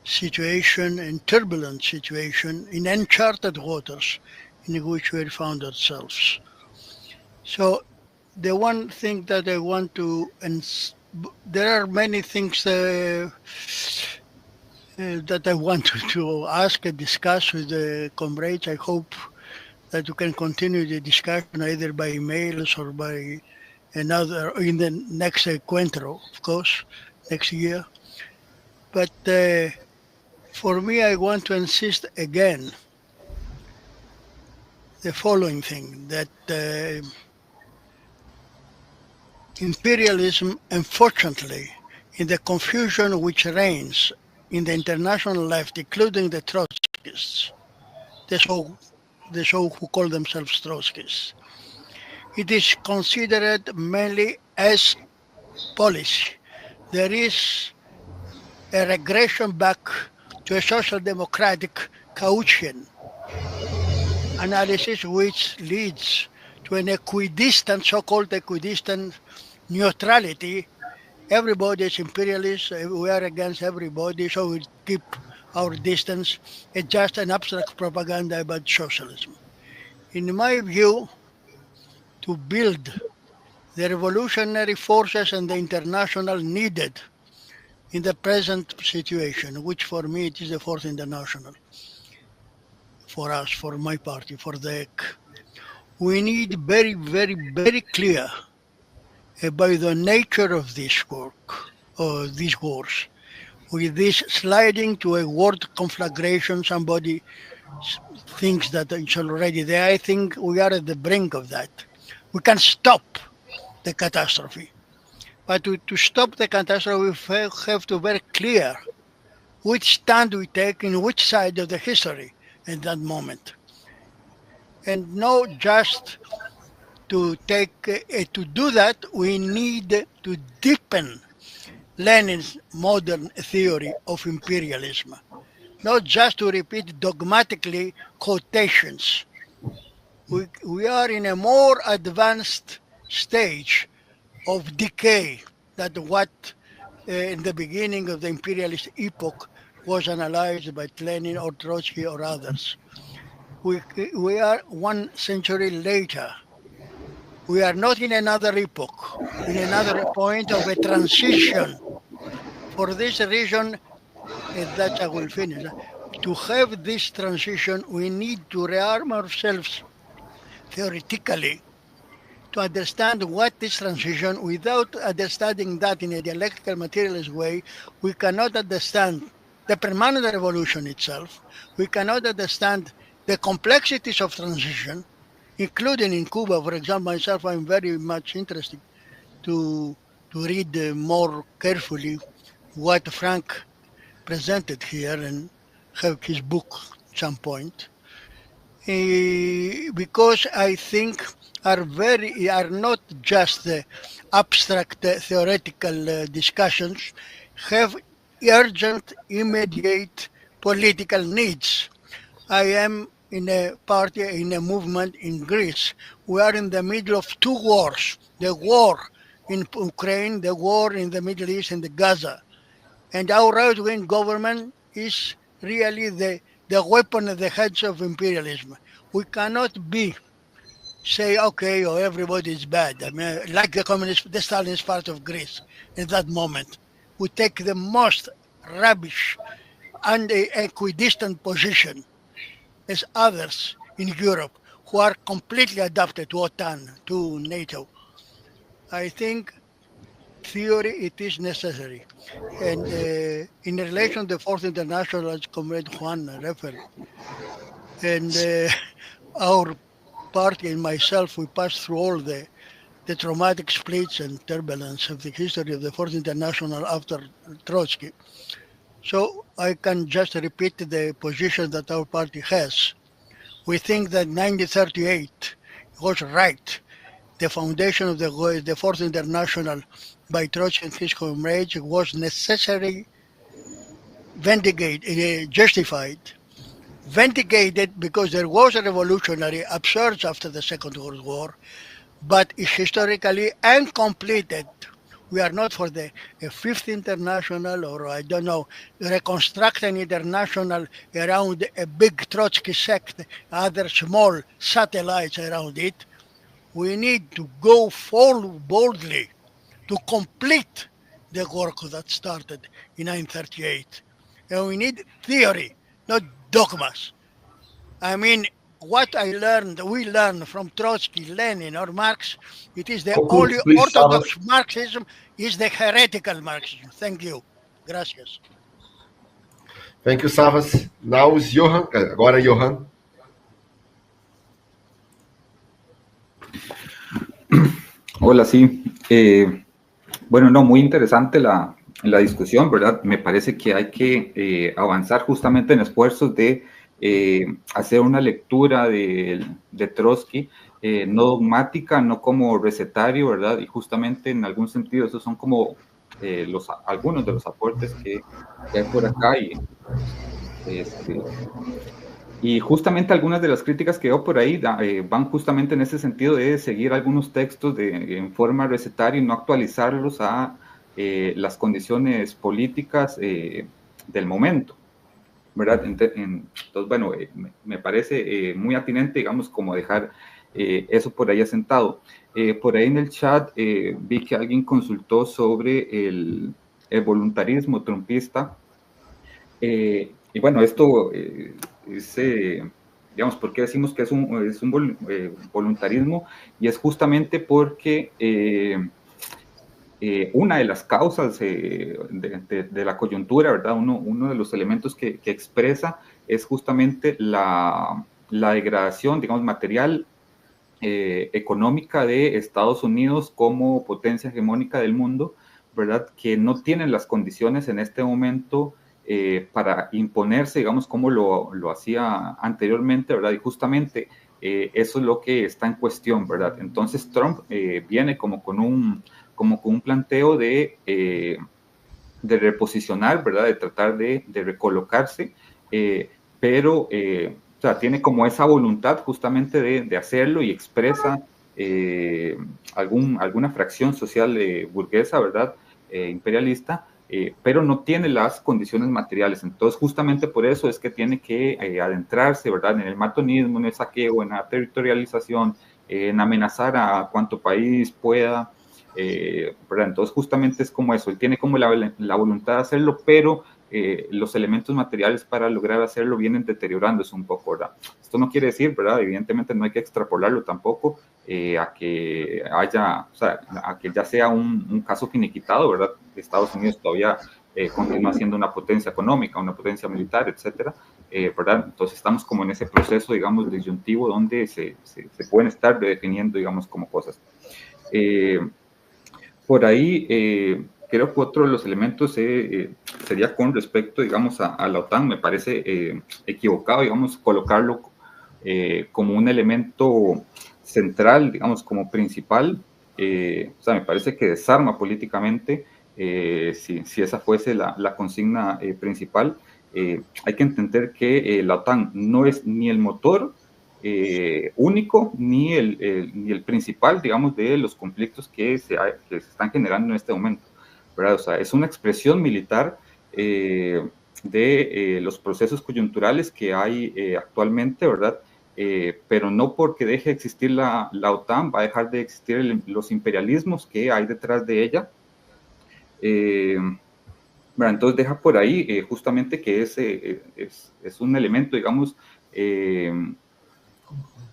situation, in turbulent situation, in uncharted waters in which we found ourselves. So the one thing that I want to, and there are many things that I want to ask and discuss with the comrades. I hope that we can continue the discussion either by emails or by another, in the next encuentro, of course, next year. But for me, I want to insist again the following thing, that imperialism, unfortunately, in the confusion which reigns in the international left, including the Trotskyists, the so who call themselves Trotskyists, it is considered mainly as policy. There is a regression back to a social democratic Cauchian analysis, which leads to an equidistant, so-called equidistant neutrality. Everybody is imperialist, we are against everybody, so we keep our distance. It's just an abstract propaganda about socialism. In my view, to build the revolutionary forces and the international needed in the present situation, which for me it is the Fourth International, for us, for my party, for the EC, we need very, very, very clear about the nature of this work, or these wars. With this sliding to a world conflagration, somebody thinks that it's already there. I think we are at the brink of that. We can stop the catastrophe. But to stop the catastrophe, we have to be very clear which stand we take in which side of the history at that moment. And not just to take, to do that, we need to deepen Lenin's modern theory of imperialism, not just to repeat dogmatically quotations. We are in a more advanced stage of decay than what in the beginning of the imperialist epoch was analyzed by Lenin or Trotsky or others. We are 1 century later. We are not in another epoch, in another point of a transition. For this reason, that I will finish. To have this transition, we need to rearm ourselves theoretically to understand what is transition. Without understanding that in a dialectical materialist way, we cannot understand the permanent revolution itself. We cannot understand the complexities of transition, including in Cuba. For example, myself, I'm very much interested to read more carefully what Frank presented here and have his book at some point. because I think are not just abstract theoretical discussions, have urgent, immediate political needs. I am in a party, in a movement in Greece. We are in the middle of two wars, the war in Ukraine, the war in the Middle East and the Gaza. And our right-wing government is really the weapon in the hands of imperialism. We cannot say, okay, or everybody is bad. I mean, like the Stalinist part of Greece in that moment. We take the most rubbish and equidistant position as others in Europe who are completely adapted to OTAN, to NATO. I think theory, it is necessary. And in relation to the Fourth International, as Comrade Juan referred, and our party and myself, we passed through all the traumatic splits and turbulence of the history of the Fourth International after Trotsky. So I can just repeat the position that our party has. We think that 1938 was right. The foundation of the Fourth International by Trotsky and his comrades was necessary, justified, vindicated because there was a revolutionary upsurge after the Second World War, but is historically uncompleted. We are not for the Fifth International, or I don't know, reconstruct an international around a big Trotsky sect, other small satellites around it. We need to go forward boldly to complete the work that started in 1938. And we need theory, not dogmas. I mean, what we learned from Trotsky, Lenin, or Marx, it is the only orthodox Marxism is the heretical Marxism. Thank you. Gracias. Thank you, Savas. Now is Johan. Agora, Johan. Hola, sí. Bueno, no, muy interesante la discusión, ¿verdad? Me parece que hay que avanzar justamente en esfuerzos de hacer una lectura de Trotsky, no dogmática, no como recetario, ¿verdad? Y justamente en algún sentido esos son como algunos de los aportes que hay por acá y justamente algunas de las críticas que veo por ahí van justamente en ese sentido de seguir algunos textos en forma recetaria y no actualizarlos a las condiciones políticas del momento, ¿verdad? Entonces, bueno, me parece muy atinente, digamos, como dejar eso por ahí asentado. Por ahí en el chat vi que alguien consultó sobre el voluntarismo trumpista. Y bueno, esto digamos, ¿por qué decimos que es un voluntarismo? Y es justamente porque una de las causas de la coyuntura, ¿verdad? Uno de los elementos que expresa es justamente la degradación, digamos, material, económica de Estados Unidos como potencia hegemónica del mundo, ¿verdad? Que no tienen las condiciones en este momento para imponerse, digamos, como lo hacía anteriormente, ¿verdad? Y justamente eso es lo que está en cuestión, ¿verdad? Entonces Trump viene como con un planteo de reposicionar, ¿verdad? De tratar de recolocarse, pero o sea, tiene como esa voluntad justamente de hacerlo y expresa alguna fracción social burguesa, ¿verdad? Imperialista, pero no tiene las condiciones materiales. Entonces, justamente por eso es que tiene que adentrarse, ¿verdad? En el matonismo, en el saqueo, en la territorialización, en amenazar a cuanto país pueda, ¿verdad? Entonces, justamente es como eso. Él tiene como la voluntad de hacerlo, pero los elementos materiales para lograr hacerlo vienen deteriorándose un poco, ¿verdad? Esto no quiere decir, ¿verdad? Evidentemente no hay que extrapolarlo tampoco a que haya, o sea, a que ya sea un caso finiquitado, ¿verdad? Estados Unidos todavía continúa siendo una potencia económica, una potencia militar, etcétera, ¿verdad? Entonces estamos como en ese proceso, digamos, disyuntivo donde se pueden estar redefiniendo, digamos, como cosas. Por ahí, creo que otro de los elementos sería con respecto, digamos, a la OTAN. Me parece equivocado, digamos, colocarlo como un elemento central, digamos, como principal. O sea, me parece que desarma políticamente, si esa fuese la consigna principal. Hay que entender que la OTAN no es ni el motor único ni el principal, digamos, de los conflictos que se están generando en este momento, ¿verdad? O sea, es una expresión militar de los procesos coyunturales que hay actualmente, ¿verdad? Pero no porque deje de existir la OTAN va a dejar de existir los imperialismos que hay detrás de ella. Bueno, entonces deja por ahí justamente que es un elemento, digamos,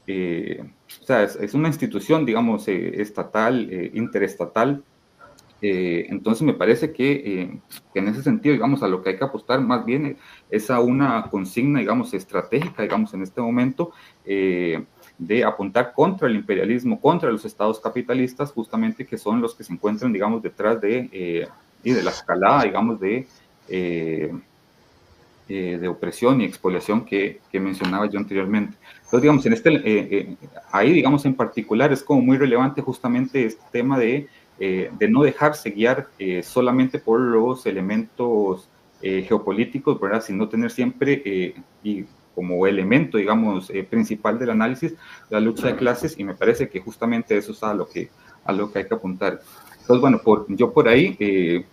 o sea, es una institución, digamos, estatal, interestatal. Entonces me parece que en ese sentido, digamos, a lo que hay que apostar más bien es a una consigna, digamos, estratégica, digamos, en este momento, de apuntar contra el imperialismo, contra los estados capitalistas, justamente que son los que se encuentran, digamos, detrás de la escalada, digamos, de opresión y expoliación que mencionaba yo anteriormente. Entonces, digamos, ahí, digamos, en particular es como muy relevante justamente este tema de no dejarse guiar solamente por los elementos geopolíticos, ¿verdad? Sino tener siempre y como elemento, digamos, principal del análisis, la lucha de clases, y me parece que justamente eso es a lo que hay que apuntar. Entonces, bueno, yo por ahí,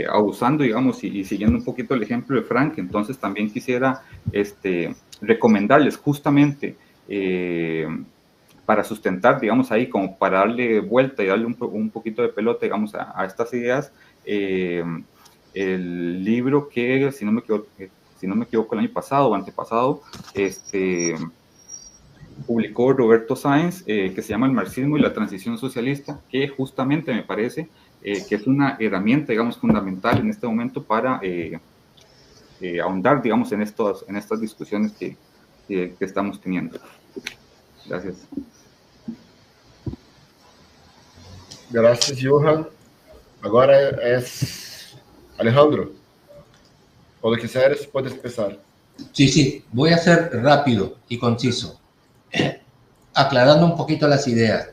abusando, digamos, y siguiendo un poquito el ejemplo de Frank, entonces también quisiera recomendarles justamente para sustentar, digamos, ahí como para darle vuelta y darle un poquito de pelota, digamos, a estas ideas, el libro que, si no me equivoco, el año pasado o antepasado, publicó Roberto Sáenz, que se llama El marxismo y la transición socialista, que justamente me parece que es una herramienta, digamos, fundamental en este momento para ahondar, digamos, en estas discusiones que estamos teniendo. Gracias. Gracias, Johan. Agora es Alejandro. Cuando quisieras, puedes empezar. Sí, voy a ser rápido y conciso, aclarando un poquito las ideas.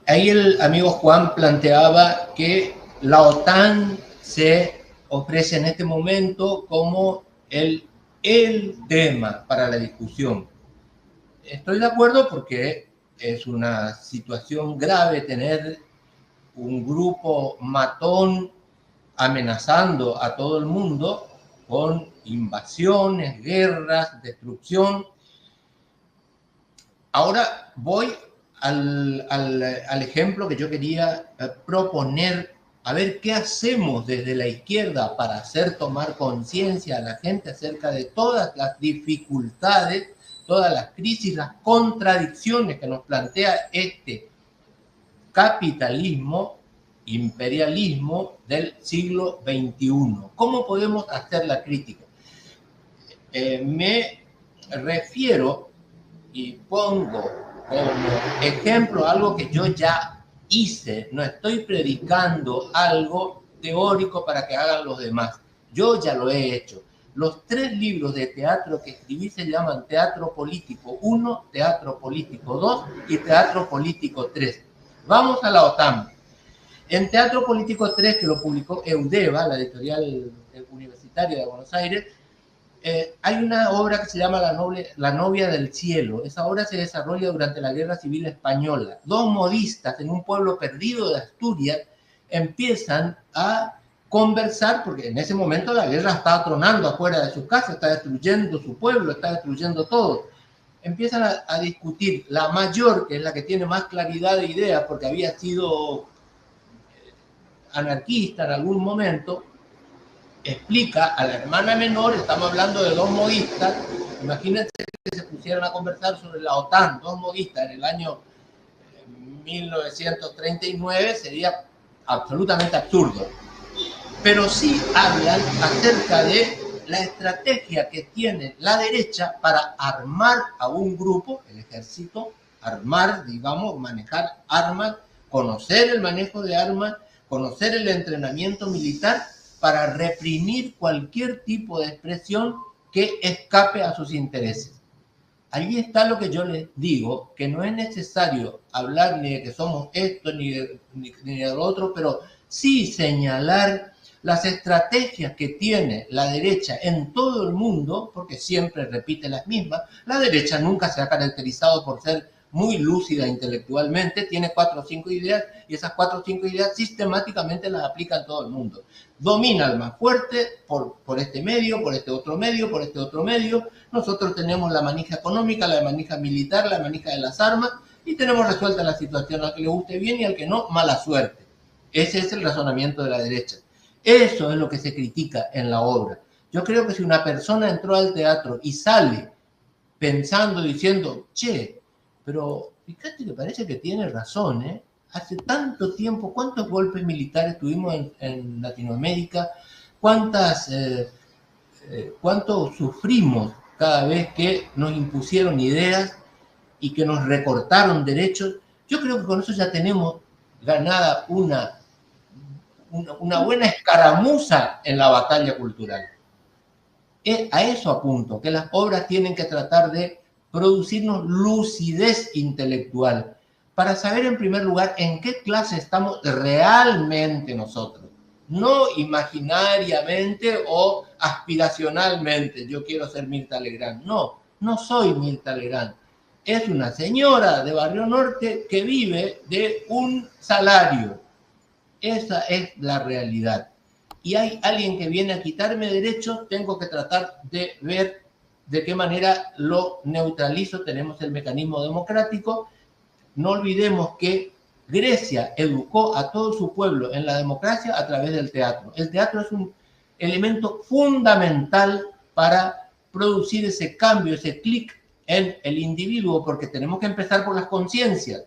Ahí el amigo Juan planteaba que la OTAN se ofrece en este momento como el tema para la discusión. Estoy de acuerdo porque es una situación grave tener un grupo matón amenazando a todo el mundo con invasiones, guerras, destrucción. Ahora voy al ejemplo que yo quería proponer, a ver qué hacemos desde la izquierda para hacer tomar conciencia a la gente acerca de todas las dificultades, todas las crisis, las contradicciones que nos plantea este capitalismo, imperialismo del siglo XXI. ¿Cómo podemos hacer la crítica? Me refiero y pongo como ejemplo algo que yo ya hice. No estoy predicando algo teórico para que hagan los demás. Yo ya lo he hecho. Los 3 libros de teatro que escribí se llaman Teatro Político 1, Teatro Político 2 y Teatro Político 3. Vamos a la OTAN. En Teatro Político 3, que lo publicó Eudeva, la editorial universitaria de Buenos Aires, hay una obra que se llama La novia del cielo. Esa obra se desarrolla durante la Guerra Civil Española. 2 modistas en un pueblo perdido de Asturias empiezan a conversar, porque en ese momento la guerra está tronando afuera de su casa, está destruyendo su pueblo, está destruyendo todo. Empiezan a discutir. La mayor, que es la que tiene más claridad de ideas, porque había sido anarquista en algún momento, explica a la hermana menor, estamos hablando de 2 modistas, imagínense que se pusieran a conversar sobre la OTAN, 2 modistas en el año 1939, sería absolutamente absurdo. Pero sí hablan acerca de la estrategia que tiene la derecha para armar a un grupo, el ejército, armar, digamos, manejar armas, conocer el manejo de armas, conocer el entrenamiento militar, para reprimir cualquier tipo de expresión que escape a sus intereses. Ahí está lo que yo les digo, que no es necesario hablar ni de que somos esto ni de lo otro, pero sí señalar las estrategias que tiene la derecha en todo el mundo, porque siempre repite las mismas. La derecha nunca se ha caracterizado por ser muy lúcida intelectualmente, tiene 4 o 5 ideas y esas 4 o 5 ideas sistemáticamente las aplica en todo el mundo. Domina al más fuerte por este medio, por este otro medio, por este otro medio. Nosotros tenemos la manija económica, la manija militar, la manija de las armas y tenemos resuelta la situación, al que le guste bien y al que no, mala suerte. Ese es el razonamiento de la derecha. Eso es lo que se critica en la obra. Yo creo que si una persona entró al teatro y sale pensando, diciendo, che, pero fíjate que parece que tiene razón, ¿eh? Hace tanto tiempo, ¿cuántos golpes militares tuvimos en Latinoamérica? ¿Cuánto sufrimos cada vez que nos impusieron ideas y que nos recortaron derechos? Yo creo que con eso ya tenemos ganada una buena escaramuza en la batalla cultural. A eso apunto, que las obras tienen que tratar de producirnos lucidez intelectual para saber en primer lugar en qué clase estamos realmente nosotros, no imaginariamente o aspiracionalmente. Yo quiero ser Mirta Legrand. No soy Mirta Legrand. Es una señora de Barrio Norte que vive de un salario. Esa es la realidad. Y hay alguien que viene a quitarme derechos, tengo que tratar de ver de qué manera lo neutralizo. Tenemos el mecanismo democrático. No olvidemos que Grecia educó a todo su pueblo en la democracia a través del teatro. El teatro es un elemento fundamental para producir ese cambio, ese clic en el individuo, porque tenemos que empezar por las conciencias.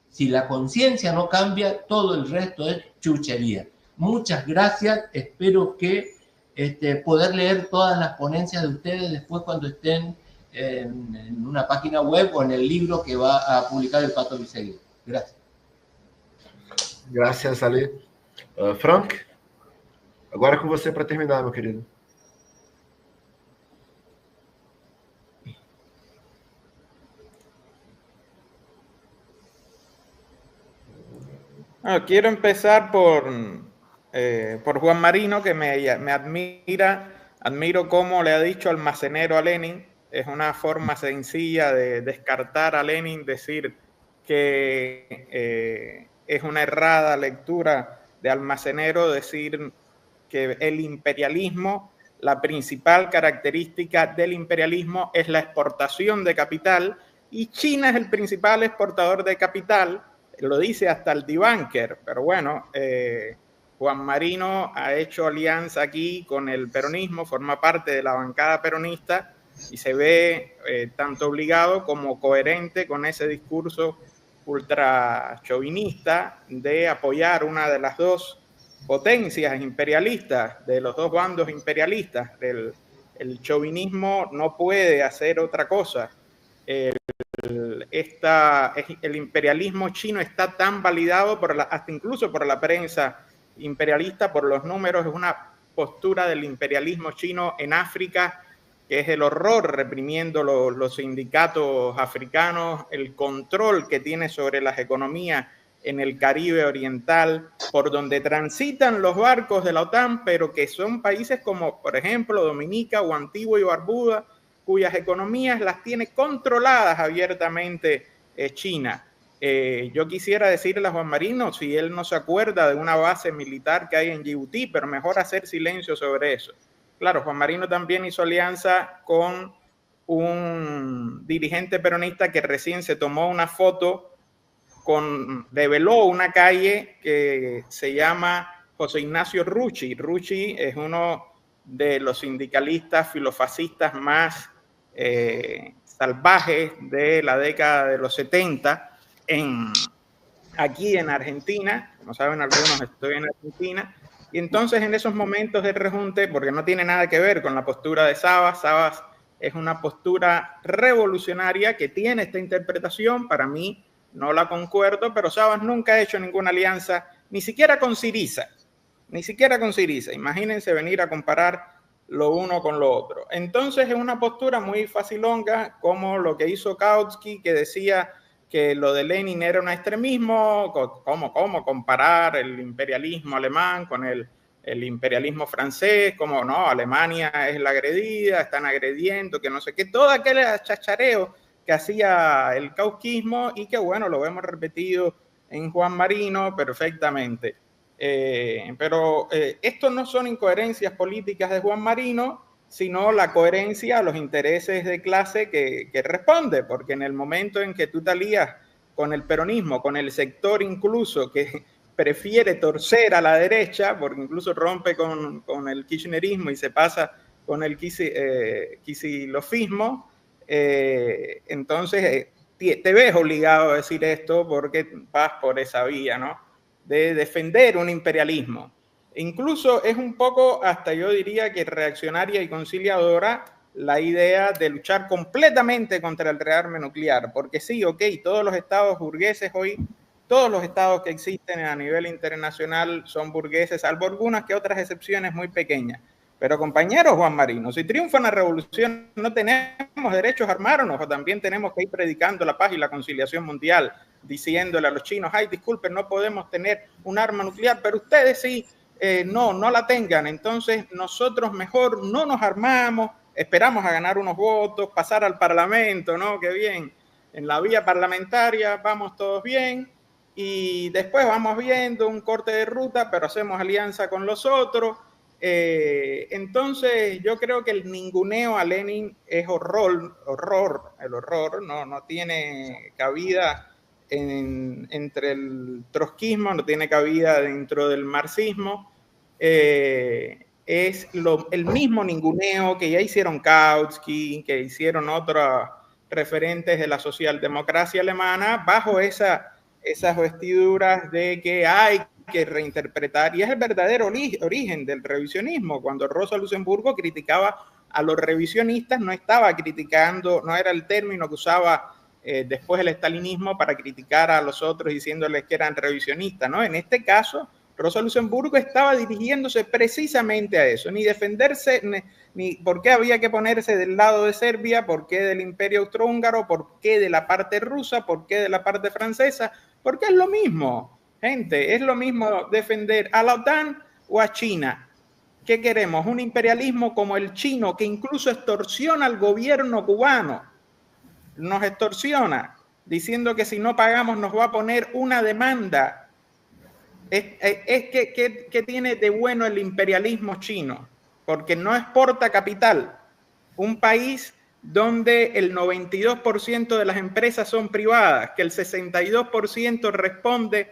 Si la conciencia no cambia, todo el resto es chuchería. Muchas gracias. Espero que poder leer todas las ponencias de ustedes después cuando estén en una página web o en el libro que va a publicar el Pato Viseguir. Gracias. Gracias, Ale. Frank, agora com você para terminar, meu querido. Quiero empezar por Juan Marino, que me admiro cómo le ha dicho almacenero a Lenin. Es una forma sencilla de descartar a Lenin, decir que es una errada lectura de almacenero, decir que el imperialismo, la principal característica del imperialismo es la exportación de capital, y China es el principal exportador de capital. Lo dice hasta el debunker, pero bueno, Juan Marino ha hecho alianza aquí con el peronismo, forma parte de la bancada peronista y se ve tanto obligado como coherente con ese discurso ultra chauvinista de apoyar una de las dos potencias imperialistas, de los dos bandos imperialistas. El chauvinismo no puede hacer otra cosa. El imperialismo chino está tan validado hasta incluso por la prensa imperialista, por los números. Es una postura del imperialismo chino en África que es el horror, reprimiendo los sindicatos africanos, el control que tiene sobre las economías en el Caribe oriental, por donde transitan los barcos de la OTAN, pero que son países como, por ejemplo, Dominica o Antigua y Barbuda, cuyas economías las tiene controladas abiertamente China. Yo quisiera decirle a Juan Marino, si él no se acuerda de una base militar que hay en Djibouti, pero mejor hacer silencio sobre eso. Claro, Juan Marino también hizo alianza con un dirigente peronista que recién se tomó una foto reveló una calle que se llama José Ignacio Rucci. Rucci es uno de los sindicalistas filofascistas más salvajes de la década de los 70 aquí en Argentina. Como saben algunos, estoy en Argentina. Y entonces en esos momentos de rejunte, porque no tiene nada que ver con la postura de Sabas, Sabas es una postura revolucionaria que tiene esta interpretación. Para mí no la concuerdo, pero Sabas nunca ha hecho ninguna alianza, ni siquiera con Syriza. Imagínense venir a comparar lo uno con lo otro. Entonces es una postura muy facilonga, como lo que hizo Kautsky, que decía que lo de Lenin era un extremismo, ¿cómo comparar el imperialismo alemán con el imperialismo francés? Como no, Alemania es la agredida, están agrediendo, que no sé qué, todo aquel chachareo que hacía el kautskyismo y que bueno, lo vemos repetido en Juan Marino perfectamente. Pero esto no son incoherencias políticas de Juan Marino, sino la coherencia a los intereses de clase que responde, porque en el momento en que tú te alías con el peronismo, con el sector incluso que prefiere torcer a la derecha, porque incluso rompe con el kirchnerismo y se pasa con el kisilofismo, entonces te ves obligado a decir esto porque vas por esa vía, ¿no? De defender un imperialismo. Incluso es un poco, hasta yo diría que reaccionaria y conciliadora, la idea de luchar completamente contra el rearme nuclear, porque sí, ok, todos los estados burgueses hoy, todos los estados que existen a nivel internacional son burgueses, salvo algunas que otras excepciones muy pequeñas. Pero compañeros, Juan Marino, si triunfa una revolución, no tenemos derechos a armarnos, o también tenemos que ir predicando la paz y la conciliación mundial, diciéndole a los chinos, ay, disculpen, no podemos tener un arma nuclear, pero ustedes sí, no la tengan. Entonces nosotros mejor no nos armamos, esperamos a ganar unos votos, pasar al Parlamento, ¿no? Qué bien, en la vía parlamentaria vamos todos bien y después vamos viendo un corte de ruta, pero hacemos alianza con los otros. Entonces yo creo que el ninguneo a Lenin es horror, el horror no tiene cabida entre el trotskismo, no tiene cabida dentro del marxismo. Es el mismo ninguneo que ya hicieron Kautsky, que hicieron otros referentes de la socialdemocracia alemana, bajo esas vestiduras de que hay que reinterpretar, y es el verdadero origen del revisionismo. Cuando Rosa Luxemburgo criticaba a los revisionistas, no estaba criticando, no era el término que usaba después el estalinismo para criticar a los otros diciéndoles que eran revisionistas, ¿no? En este caso, Rosa Luxemburgo estaba dirigiéndose precisamente a eso, ni defenderse, ni por qué había que ponerse del lado de Serbia, por qué del Imperio Austrohúngaro, por qué de la parte rusa, por qué de la parte francesa, porque es lo mismo. Gente, es lo mismo defender a la OTAN o a China. ¿Qué queremos? Un imperialismo como el chino, que incluso extorsiona al gobierno cubano. Nos extorsiona, diciendo que si no pagamos nos va a poner una demanda. ¿Qué tiene de bueno el imperialismo chino? Porque no exporta capital. Un país donde el 92% de las empresas son privadas, que el 62% responde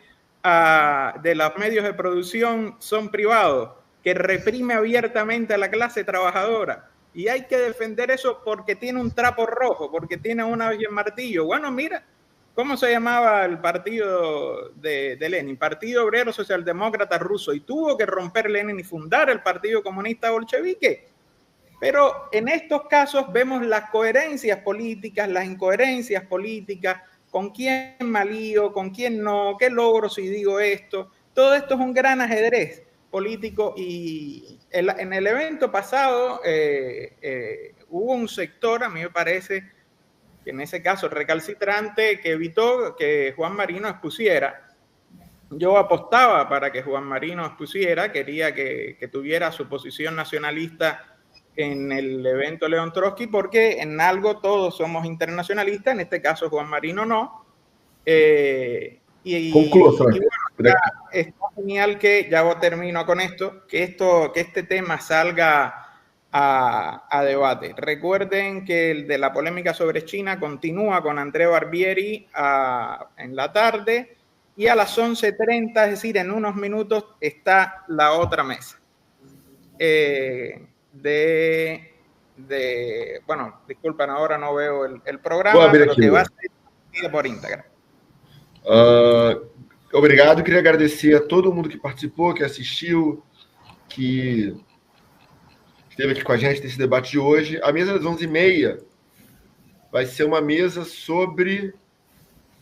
de los medios de producción son privados, que reprime abiertamente a la clase trabajadora. Y hay que defender eso porque tiene un trapo rojo, porque tiene una hoja en martillo. Bueno, mira, ¿cómo se llamaba el partido de Lenin? Partido Obrero Socialdemócrata Ruso. Y tuvo que romper Lenin y fundar el Partido Comunista Bolchevique. Pero en estos casos vemos las coherencias políticas, las incoherencias políticas, con quién me alío, con quién no, qué logro si digo esto. Todo esto es un gran ajedrez político y en el evento pasado hubo un sector, a mí me parece, que en ese caso recalcitrante, que evitó que Juan Marino expusiera. Yo apostaba para que Juan Marino expusiera, quería que tuviera su posición nacionalista en el evento León Trotsky, porque en algo todos somos internacionalistas, en este caso Juan Marino no. Concluso. Y bueno, está genial que, ya termino con esto, que este tema salga a debate. Recuerden que el de la polémica sobre China continúa con Andrea Barbieri en la tarde, y a las 11:30, es decir, en unos minutos, está la otra mesa. Bueno, disculpen, ahora no veo el programa, pero que va a ser por Instagram. Obrigado, queria agradecer a todo mundo que participou, que assistiu, que esteve aqui com a gente nesse debate de hoje. A mesa das 11:30 vai ser uma mesa sobre...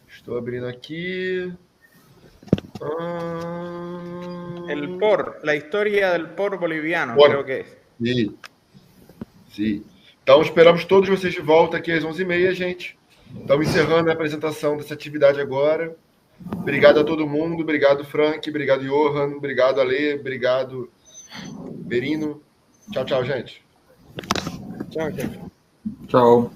Estou abrindo aqui... la historia del por boliviano, creo que es. Sí. Sim. Então, esperamos todos vocês de volta aqui às 11h30, gente. Estamos encerrando a apresentação dessa atividade agora. Obrigado a todo mundo. Obrigado, Frank. Obrigado, Johan. Obrigado, Ale. Obrigado, Berino. Tchau, tchau, gente. Tchau, gente. Tchau.